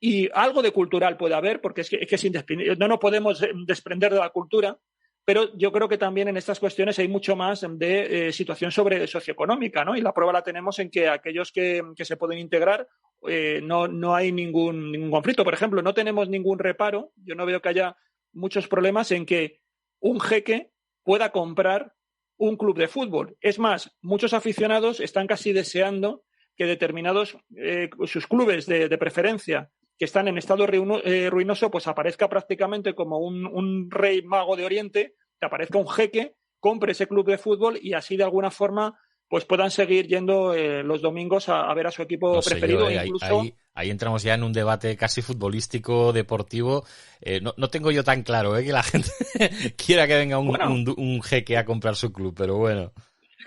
Y algo de cultural puede haber, porque es que no nos podemos desprender de la cultura, pero yo creo que también en estas cuestiones hay mucho más de situación socioeconómica, ¿no? Y la prueba la tenemos en que aquellos que se pueden integrar no hay ningún conflicto. Por ejemplo, no tenemos ningún reparo, yo no veo que haya muchos problemas en que un jeque pueda comprar un club de fútbol. Es más, muchos aficionados están casi deseando que determinados sus clubes de preferencia que están en estado ruinoso, pues aparezca prácticamente como un rey mago de Oriente, que aparezca un jeque, compre ese club de fútbol y así de alguna forma pues puedan seguir yendo los domingos a ver a su equipo preferido. Incluso... Ahí entramos ya en un debate casi futbolístico, deportivo. No tengo yo tan claro que la gente quiera que venga un jeque a comprar su club, pero bueno.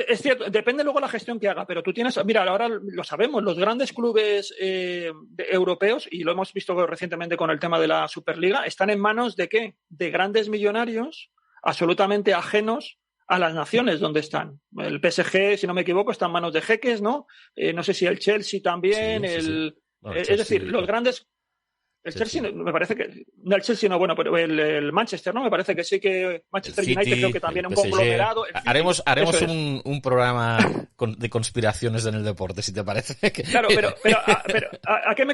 Es cierto, depende luego la gestión que haga, pero tú tienes, mira, ahora lo sabemos, los grandes clubes europeos, y lo hemos visto recientemente con el tema de la Superliga, están en manos ¿de qué? De grandes millonarios absolutamente ajenos a las naciones donde están. El PSG, si no me equivoco, está en manos de jeques, ¿no? No sé si el Chelsea también, sí. Bueno, es Chelsea, decir, los grandes... El Chelsea, me parece que... No, el Chelsea no, bueno, pero el Manchester, ¿no? Me parece que sí que Manchester City, United creo que también un conglomerado. Haremos un programa de conspiraciones en el deporte, si te parece. Claro, pero ¿a qué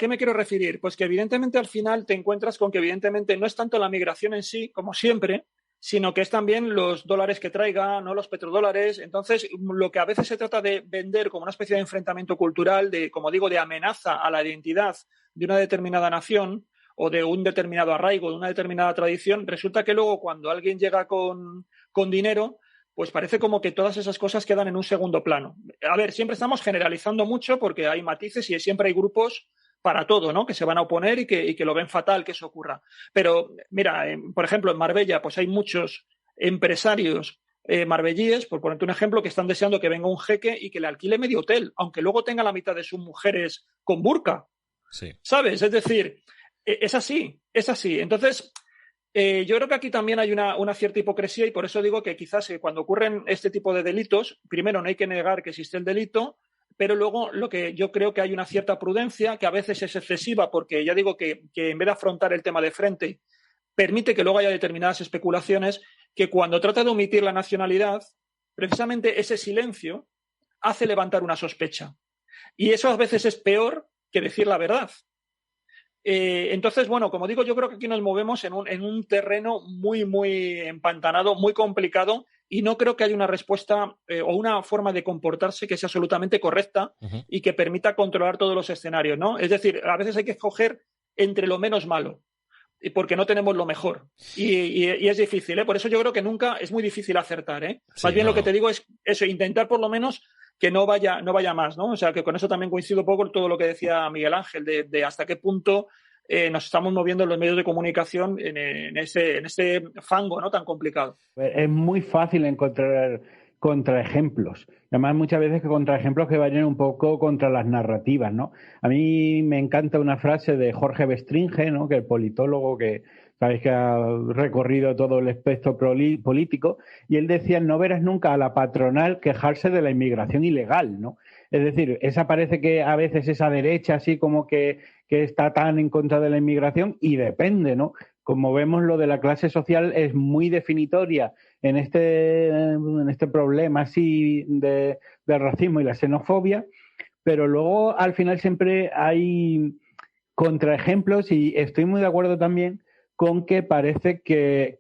me quiero referir? Pues que evidentemente al final te encuentras con que evidentemente no es tanto la migración en sí, como siempre, sino que es también los dólares que traiga, no los petrodólares. Entonces, lo que a veces se trata de vender como una especie de enfrentamiento cultural, de, como digo, de amenaza a la identidad de una determinada nación o de un determinado arraigo, de una determinada tradición, resulta que luego cuando alguien llega con dinero, pues parece como que todas esas cosas quedan en un segundo plano. A ver, siempre estamos generalizando mucho porque hay matices y siempre hay grupos para todo, ¿no? Que se van a oponer y que lo ven fatal que eso ocurra. Pero, mira, por ejemplo, en Marbella, pues hay muchos empresarios marbellíes, por ponerte un ejemplo, que están deseando que venga un jeque y que le alquile medio hotel, aunque luego tenga la mitad de sus mujeres con burka. Sí. ¿Sabes? Es decir, es así. Entonces, yo creo que aquí también hay una cierta hipocresía y por eso digo que quizás cuando ocurren este tipo de delitos, primero no hay que negar que existe el delito, pero luego lo que yo creo que hay una cierta prudencia que a veces es excesiva porque ya digo que en vez de afrontar el tema de frente permite que luego haya determinadas especulaciones que cuando trata de omitir la nacionalidad, precisamente ese silencio hace levantar una sospecha. Y eso a veces es peor que decir la verdad. Entonces, bueno, como digo, yo creo que aquí nos movemos en un terreno muy, muy empantanado, muy complicado y no creo que haya una respuesta o una forma de comportarse que sea absolutamente correcta y que permita controlar todos los escenarios, ¿no? Es decir, a veces hay que escoger entre lo menos malo porque no tenemos lo mejor y es difícil, ¿eh? Por eso yo creo que nunca es muy difícil acertar, ¿eh? Más bien lo que te digo es eso, intentar por lo menos que no vaya más, ¿no? O sea, que con eso también coincido un poco con todo lo que decía Miguel Ángel, de hasta qué punto nos estamos moviendo en los medios de comunicación en ese fango, ¿no? Tan complicado. Es muy fácil encontrar contraejemplos. Además, muchas veces que contraejemplos que vayan un poco contra las narrativas, ¿no? A mí me encanta una frase de Jorge Bestringe, ¿no? Que es el politólogo que sabéis que ha recorrido todo el espectro político, y él decía, no verás nunca a la patronal quejarse de la inmigración ilegal, ¿no? Es decir, esa parece que a veces esa derecha así como que está tan en contra de la inmigración y depende, ¿no? Como vemos, lo de la clase social es muy definitoria en este problema así del racismo y la xenofobia, pero luego al final siempre hay contraejemplos y estoy muy de acuerdo también con que parece que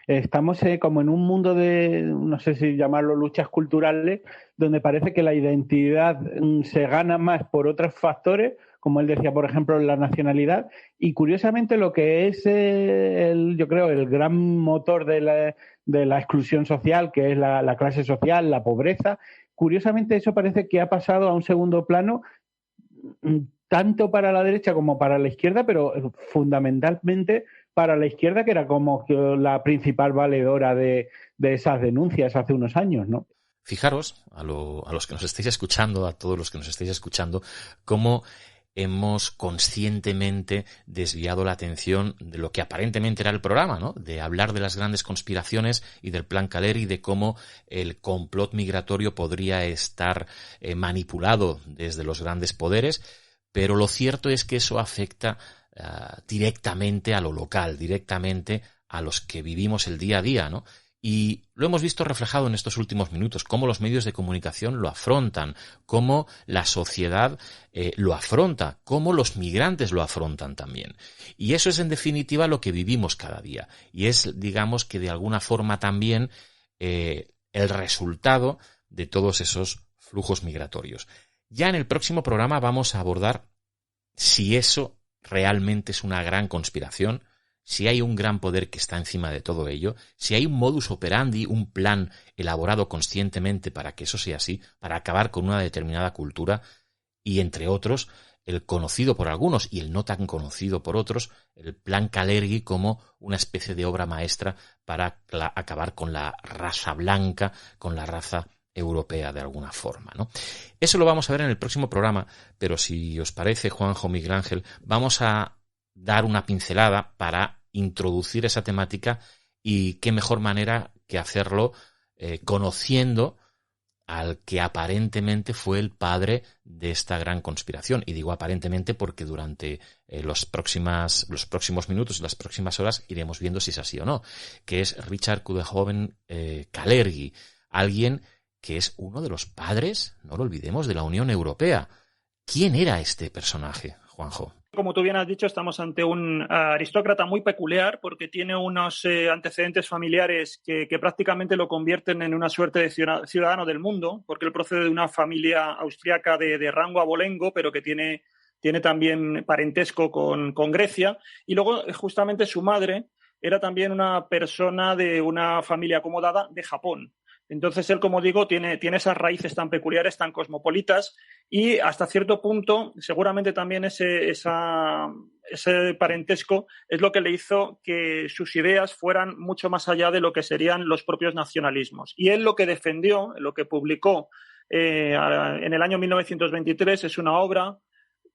estamos como en un mundo de, no sé si llamarlo luchas culturales, donde parece que la identidad se gana más por otros factores, como él decía, por ejemplo, la nacionalidad, y curiosamente lo que es, yo creo, el gran motor de la exclusión social, que es la clase social, la pobreza, curiosamente eso parece que ha pasado a un segundo plano, tanto para la derecha como para la izquierda, pero fundamentalmente para la izquierda, que era como que la principal valedora de esas denuncias hace unos años, ¿no? Fijaros, a los que nos estáis escuchando, a todos los que nos estáis escuchando, cómo hemos conscientemente desviado la atención de lo que aparentemente era el programa, ¿no? De hablar de las grandes conspiraciones y del plan Kalergi, de cómo el complot migratorio podría estar manipulado desde los grandes poderes, pero lo cierto es que eso afecta directamente a lo local, directamente a los que vivimos el día a día, ¿no? Y lo hemos visto reflejado en estos últimos minutos, cómo los medios de comunicación lo afrontan, cómo la sociedad lo afronta, cómo los migrantes lo afrontan también. Y eso es en definitiva lo que vivimos cada día. Y es, digamos, que de alguna forma también el resultado de todos esos flujos migratorios. Ya en el próximo programa vamos a abordar si eso realmente es una gran conspiración, si hay un gran poder que está encima de todo ello, si hay un modus operandi, un plan elaborado conscientemente para que eso sea así, para acabar con una determinada cultura y, entre otros, el conocido por algunos y el no tan conocido por otros, el plan Kalergi como una especie de obra maestra para acabar con la raza blanca, con la raza europea de alguna forma, ¿no? Eso lo vamos a ver en el próximo programa, pero si os parece, Juanjo, Miguel Ángel, vamos a dar una pincelada para introducir esa temática, y qué mejor manera que hacerlo conociendo al que aparentemente fue el padre de esta gran conspiración. Y digo aparentemente porque durante los próximos minutos y las próximas horas iremos viendo si es así o no, que es Richard Coudenhove Kalergi, alguien que es uno de los padres, no lo olvidemos, de la Unión Europea. ¿Quién era este personaje, Juanjo? Como tú bien has dicho, estamos ante un aristócrata muy peculiar porque tiene unos antecedentes familiares que prácticamente lo convierten en una suerte de ciudadano del mundo, porque él procede de una familia austriaca de rango abolengo, pero que tiene también parentesco con Grecia. Y luego, justamente, su madre era también una persona de una familia acomodada de Japón. Entonces, él, como digo, tiene esas raíces tan peculiares, tan cosmopolitas, y hasta cierto punto, seguramente también ese parentesco es lo que le hizo que sus ideas fueran mucho más allá de lo que serían los propios nacionalismos. Y él lo que defendió, lo que publicó en el año 1923, es una obra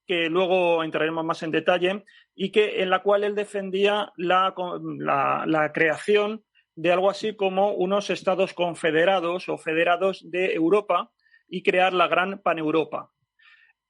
que luego entraremos más en detalle, y en la cual él defendía la creación de algo así como unos estados confederados o federados de Europa y crear la gran paneuropa.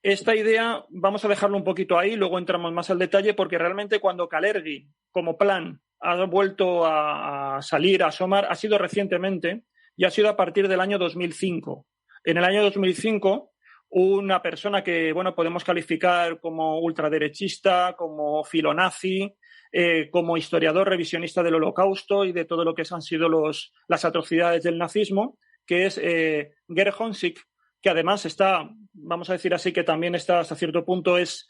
Esta idea vamos a dejarlo un poquito ahí, luego entramos más al detalle, porque realmente cuando Kalergi, como plan, ha vuelto a salir, a asomar, ha sido recientemente, y ha sido a partir del año 2005. En el año 2005, una persona que, bueno, podemos calificar como ultraderechista, como filonazi, como historiador revisionista del Holocausto y de todo lo que han sido las atrocidades del nazismo, que es Gerd Honsick, que además está, vamos a decir así, que también está hasta cierto punto, es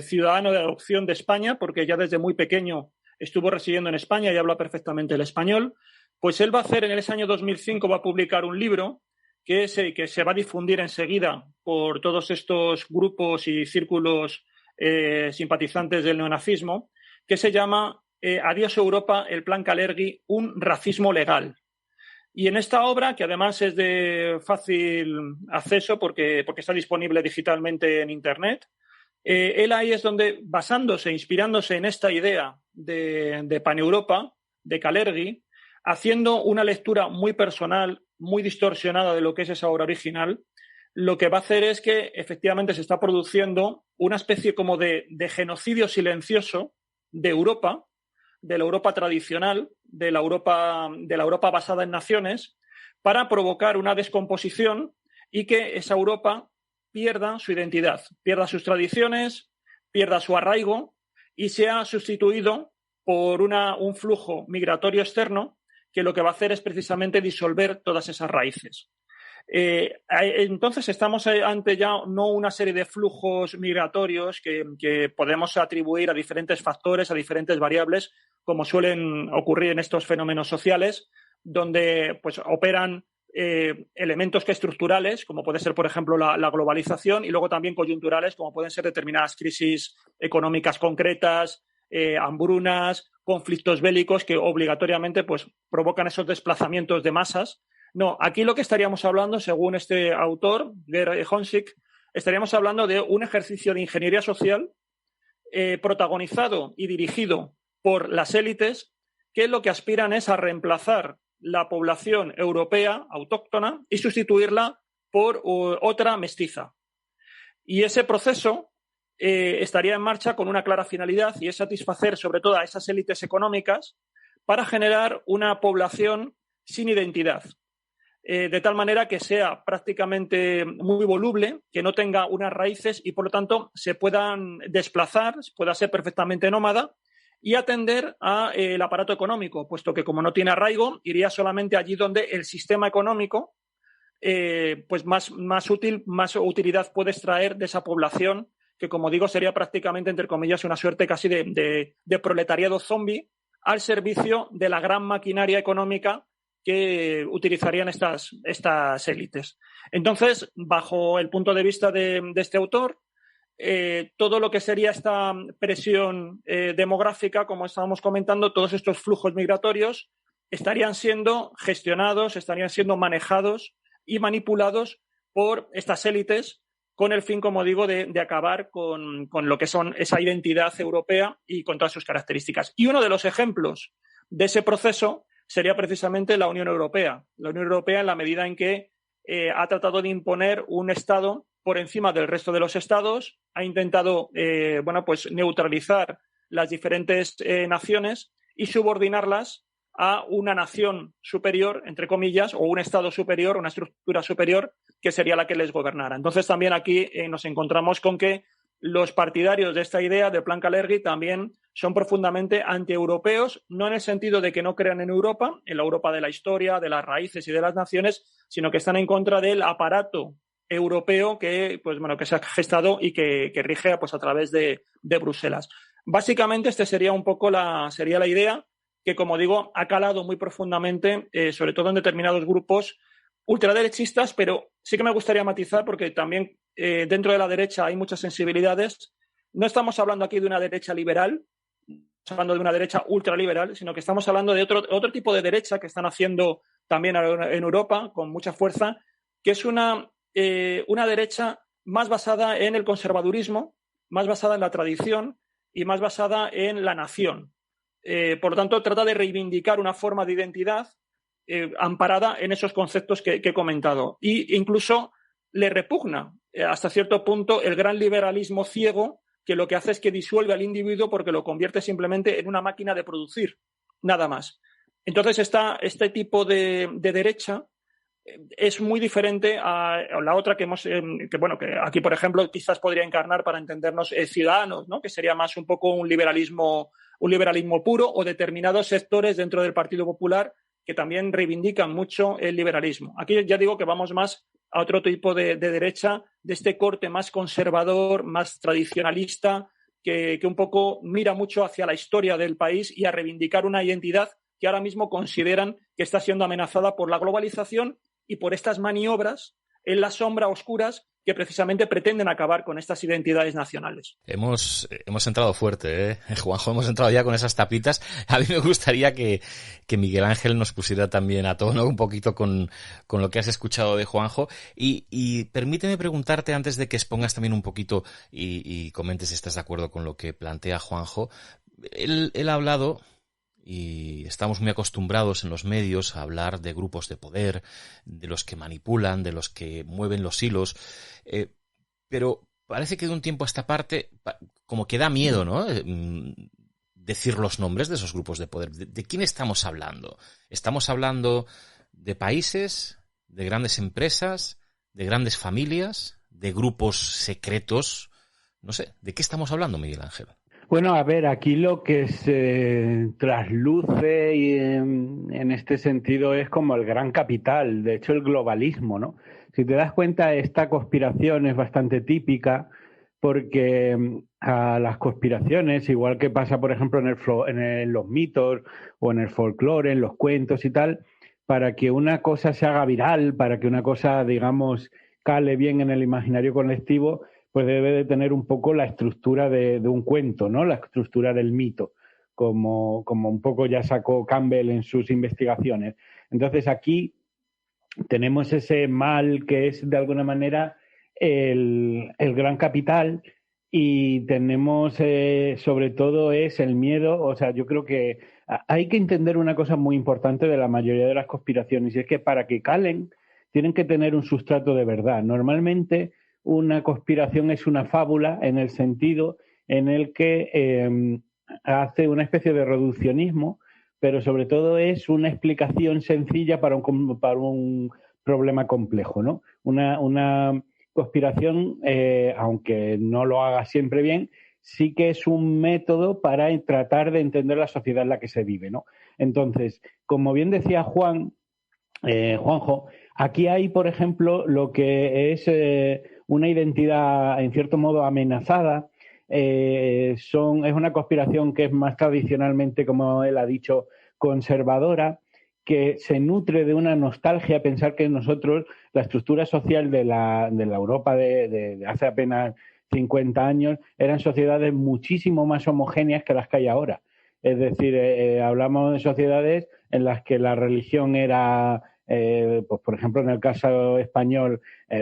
ciudadano de adopción de España, porque ya desde muy pequeño estuvo residiendo en España y habla perfectamente el español. Pues él va a hacer, en ese año 2005, va a publicar un libro que se va a difundir enseguida por todos estos grupos y círculos simpatizantes del neonazismo, que se llama Adiós Europa, el plan Kalergi, un racismo legal. Y en esta obra, que además es de fácil acceso porque está disponible digitalmente en Internet, él ahí es donde, basándose, inspirándose en esta idea de paneuropa, de Kalergi, haciendo una lectura muy personal, muy distorsionada de lo que es esa obra original, lo que va a hacer es que efectivamente se está produciendo una especie como de genocidio silencioso de Europa, de la Europa tradicional, de la Europa basada en naciones, para provocar una descomposición y que esa Europa pierda su identidad, pierda sus tradiciones, pierda su arraigo y sea sustituido por un flujo migratorio externo que lo que va a hacer es precisamente disolver todas esas raíces. Entonces estamos ante ya no una serie de flujos migratorios que podemos atribuir a diferentes factores, a diferentes variables, como suelen ocurrir en estos fenómenos sociales, donde pues operan elementos que estructurales, como puede ser, por ejemplo, la globalización, y luego también coyunturales, como pueden ser determinadas crisis económicas concretas, hambrunas, conflictos bélicos que obligatoriamente pues, provocan esos desplazamientos de masas. No, aquí lo que estaríamos hablando, según este autor, Geir Honsik, estaríamos hablando de un ejercicio de ingeniería social protagonizado y dirigido por las élites que lo que aspiran es a reemplazar la población europea autóctona y sustituirla por otra mestiza. Y ese proceso estaría en marcha con una clara finalidad y es satisfacer sobre todo a esas élites económicas para generar una población sin identidad. De tal manera que sea prácticamente muy voluble, que no tenga unas raíces y, por lo tanto, se puedan desplazar, pueda ser perfectamente nómada y atender al aparato económico, puesto que, como no tiene arraigo, iría solamente allí donde el sistema económico pues más utilidad puede extraer de esa población, que, como digo, sería prácticamente, entre comillas, una suerte casi de proletariado zombie al servicio de la gran maquinaria económica que utilizarían estas élites. Entonces, bajo el punto de vista de este autor, todo lo que sería esta presión demográfica, como estábamos comentando, todos estos flujos migratorios estarían siendo gestionados, estarían siendo manejados y manipulados por estas élites con el fin, como digo, de acabar con lo que son esa identidad europea y con todas sus características. Y uno de los ejemplos de ese proceso sería precisamente la Unión Europea. La Unión Europea, en la medida en que ha tratado de imponer un Estado por encima del resto de los Estados, ha intentado pues neutralizar las diferentes naciones y subordinarlas a una nación superior, entre comillas, o un Estado superior, una estructura superior, que sería la que les gobernara. Entonces, también aquí nos encontramos con que los partidarios de esta idea de Plan Kalergi también son profundamente antieuropeos, no en el sentido de que no crean en Europa, en la Europa de la historia, de las raíces y de las naciones, sino que están en contra del aparato europeo que se ha gestado y que rige pues, a través de Bruselas. Básicamente, esta sería un poco la idea que, como digo, ha calado muy profundamente, sobre todo en determinados grupos ultraderechistas, pero sí que me gustaría matizar porque también dentro de la derecha hay muchas sensibilidades. No estamos hablando aquí de una derecha liberal, estamos hablando de una derecha ultraliberal, sino que estamos hablando de otro tipo de derecha que están haciendo también en Europa con mucha fuerza, que es una derecha más basada en el conservadurismo, más basada en la tradición y más basada en la nación. Por lo tanto, trata de reivindicar una forma de identidad amparada en esos conceptos que he comentado. E incluso le repugna hasta cierto punto el gran liberalismo ciego, que lo que hace es que disuelve al individuo porque lo convierte simplemente en una máquina de producir, nada más. Entonces, este tipo de derecha es muy diferente a la otra que aquí, por ejemplo, quizás podría encarnar, para entendernos, Ciudadanos, ¿no? Que sería más un poco un liberalismo puro, o determinados sectores dentro del Partido Popular que también reivindican mucho el liberalismo. Aquí ya digo que vamos más a otro tipo de derecha, de este corte más conservador, más tradicionalista, que un poco mira mucho hacia la historia del país y a reivindicar una identidad que ahora mismo consideran que está siendo amenazada por la globalización y por estas maniobras en la sombra oscuras que precisamente pretenden acabar con estas identidades nacionales. Hemos entrado fuerte, Juanjo, hemos entrado ya con esas tapitas. A mí me gustaría que Miguel Ángel nos pusiera también a tono un poquito con lo que has escuchado de Juanjo. Y permíteme preguntarte, antes de que expongas también un poquito y comentes si estás de acuerdo con lo que plantea Juanjo. Él ha hablado, y estamos muy acostumbrados en los medios a hablar de grupos de poder, de los que manipulan, de los que mueven los hilos, pero parece que de un tiempo a esta parte como que da miedo, ¿no? Decir los nombres de esos grupos de poder. ¿De quién estamos hablando? ¿Estamos hablando de países, de grandes empresas, de grandes familias, de grupos secretos. No sé, ¿de qué estamos hablando, Miguel Ángel? Bueno, a ver, aquí lo que se trasluce y en este sentido es como el gran capital, de hecho el globalismo, ¿no? Si te das cuenta, esta conspiración es bastante típica porque a las conspiraciones, igual que pasa, por ejemplo, en los mitos o en el folclore, en los cuentos y tal, para que una cosa se haga viral, para que una cosa, digamos, cale bien en el imaginario colectivo, pues debe de tener un poco la estructura de un cuento, ¿no? La estructura del mito, como un poco ya sacó Campbell en sus investigaciones. Entonces aquí tenemos ese mal que es de alguna manera el gran capital y tenemos sobre todo es el miedo. O sea, yo creo que hay que entender una cosa muy importante de la mayoría de las conspiraciones y es que para que calen tienen que tener un sustrato de verdad. Normalmente una conspiración es una fábula en el sentido en el que hace una especie de reduccionismo, pero sobre todo es una explicación sencilla para un problema complejo, ¿no? Una conspiración, aunque no lo haga siempre bien, sí que es un método para tratar de entender la sociedad en la que se vive, ¿no? Entonces, como bien decía Juanjo, aquí hay, por ejemplo, lo que es una identidad, en cierto modo, amenazada. Es una conspiración que es más tradicionalmente, como él ha dicho, conservadora, que se nutre de una nostalgia, pensar que nosotros, la estructura social de la Europa de hace apenas 50 años, eran sociedades muchísimo más homogéneas que las que hay ahora. Es decir, hablamos de sociedades en las que la religión era, pues por ejemplo, en el caso español,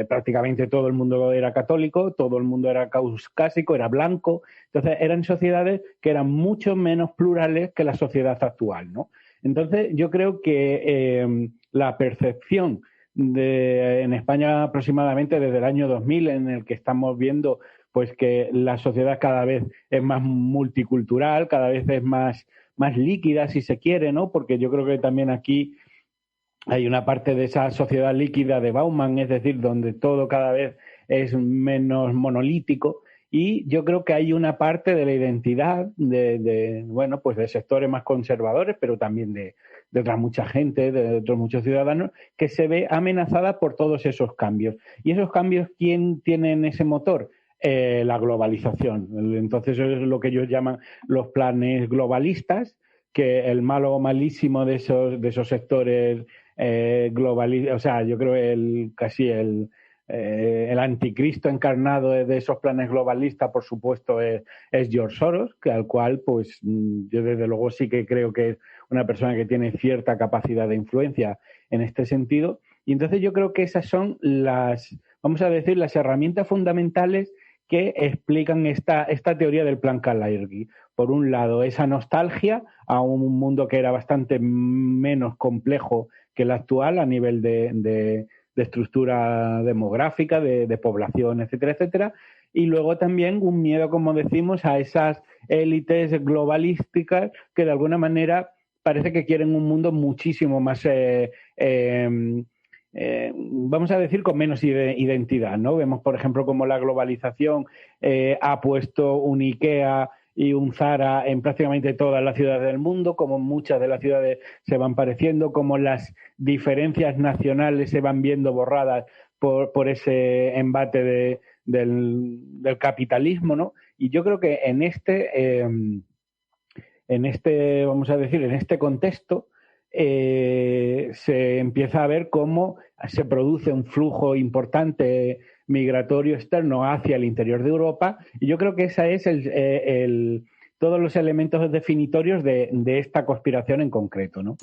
prácticamente todo el mundo era católico, todo el mundo era caucásico, era blanco. Entonces, eran sociedades que eran mucho menos plurales que la sociedad actual, ¿no? Entonces, yo creo que la percepción en España aproximadamente desde el año 2000, en el que estamos viendo pues que la sociedad cada vez es más multicultural, cada vez es más líquida, si se quiere, ¿no? Porque yo creo que también aquí hay una parte de esa sociedad líquida de Bauman, es decir, donde todo cada vez es menos monolítico. Y yo creo que hay una parte de la identidad bueno, pues de sectores más conservadores, pero también de otra mucha gente, de otros muchos ciudadanos, que se ve amenazada por todos esos cambios. Y esos cambios, ¿quién tiene en ese motor? La globalización. Entonces eso es lo que ellos llaman los planes globalistas, que el malo o malísimo de esos sectores globalistas, o sea, yo creo el anticristo encarnado de esos planes globalistas, por supuesto, es George Soros, al cual, pues, yo desde luego sí que creo que es una persona que tiene cierta capacidad de influencia en este sentido. Y entonces yo creo que esas son vamos a decir, las herramientas fundamentales que explican esta teoría del plan Kalergi. Por un lado, esa nostalgia a un mundo que era bastante menos complejo que el actual a nivel de estructura demográfica, de población, etcétera, etcétera. Y luego también un miedo, como decimos, a esas élites globalísticas que de alguna manera parece que quieren un mundo muchísimo más vamos a decir, con menos identidad, ¿no? Vemos, por ejemplo, cómo la globalización ha puesto un IKEA y un Zara en prácticamente todas las ciudades del mundo, como muchas de las ciudades se van pareciendo, como las diferencias nacionales se van viendo borradas por ese embate del capitalismo, ¿no? Y yo creo que en este contexto se empieza a ver cómo se produce un flujo importante migratorio externo hacia el interior de Europa, y yo creo que esa es todos los elementos definitorios de esta conspiración en concreto, ¿no?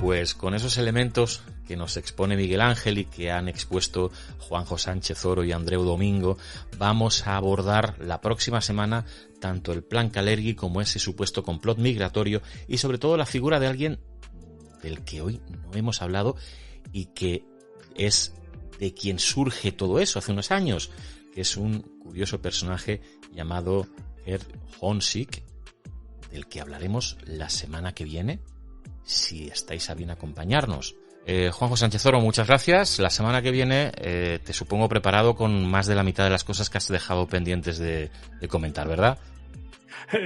Pues con esos elementos que nos expone Miguel Ángel y que han expuesto Juanjo Sánchez Oro y Andreu Domingo, vamos a abordar la próxima semana tanto el plan Kalergi como ese supuesto complot migratorio y sobre todo la figura de alguien del que hoy no hemos hablado y que es de quien surge todo eso hace unos años, que es un curioso personaje llamado Gerd Honsick, del que hablaremos la semana que viene, si estáis a bien acompañarnos. Juanjo Sánchez Oro, muchas gracias. La semana que viene te supongo preparado con más de la mitad de las cosas que has dejado pendientes de comentar, ¿verdad?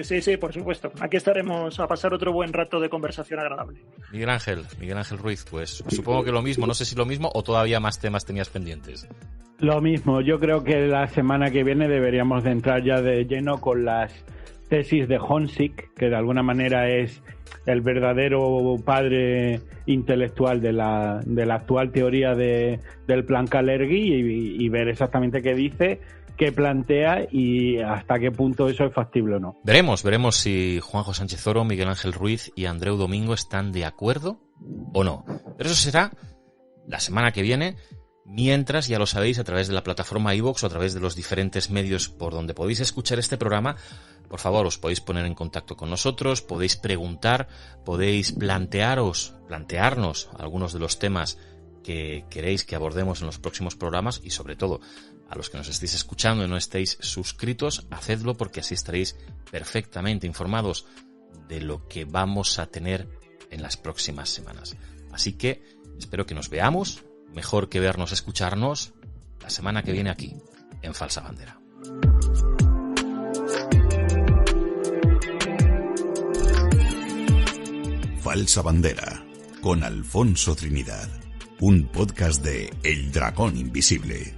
Sí, por supuesto. Aquí estaremos a pasar otro buen rato de conversación agradable. Miguel Ángel Ruiz, pues supongo que lo mismo, no sé si lo mismo o todavía más temas tenías pendientes. Lo mismo, yo creo que la semana que viene deberíamos de entrar ya de lleno con las tesis de Honsick, que de alguna manera es el verdadero padre intelectual de la actual teoría del plan Kalergi y ver exactamente qué dice, qué plantea y hasta qué punto eso es factible o no. Veremos si Juanjo Sánchez Oro, Miguel Ángel Ruiz y Andreu Domingo están de acuerdo o no. Pero eso será la semana que viene. Mientras, ya lo sabéis, a través de la plataforma iVoox o a través de los diferentes medios por donde podéis escuchar este programa, por favor, os podéis poner en contacto con nosotros, podéis preguntar, podéis plantearnos algunos de los temas que queréis que abordemos en los próximos programas y, sobre todo, a los que nos estéis escuchando y no estéis suscritos, hacedlo porque así estaréis perfectamente informados de lo que vamos a tener en las próximas semanas. Así que espero que nos veamos. Mejor que vernos, escucharnos la semana que viene aquí, en Falsa Bandera. Falsa Bandera, con Alfonso Trinidad. Un podcast de El Dragón Invisible.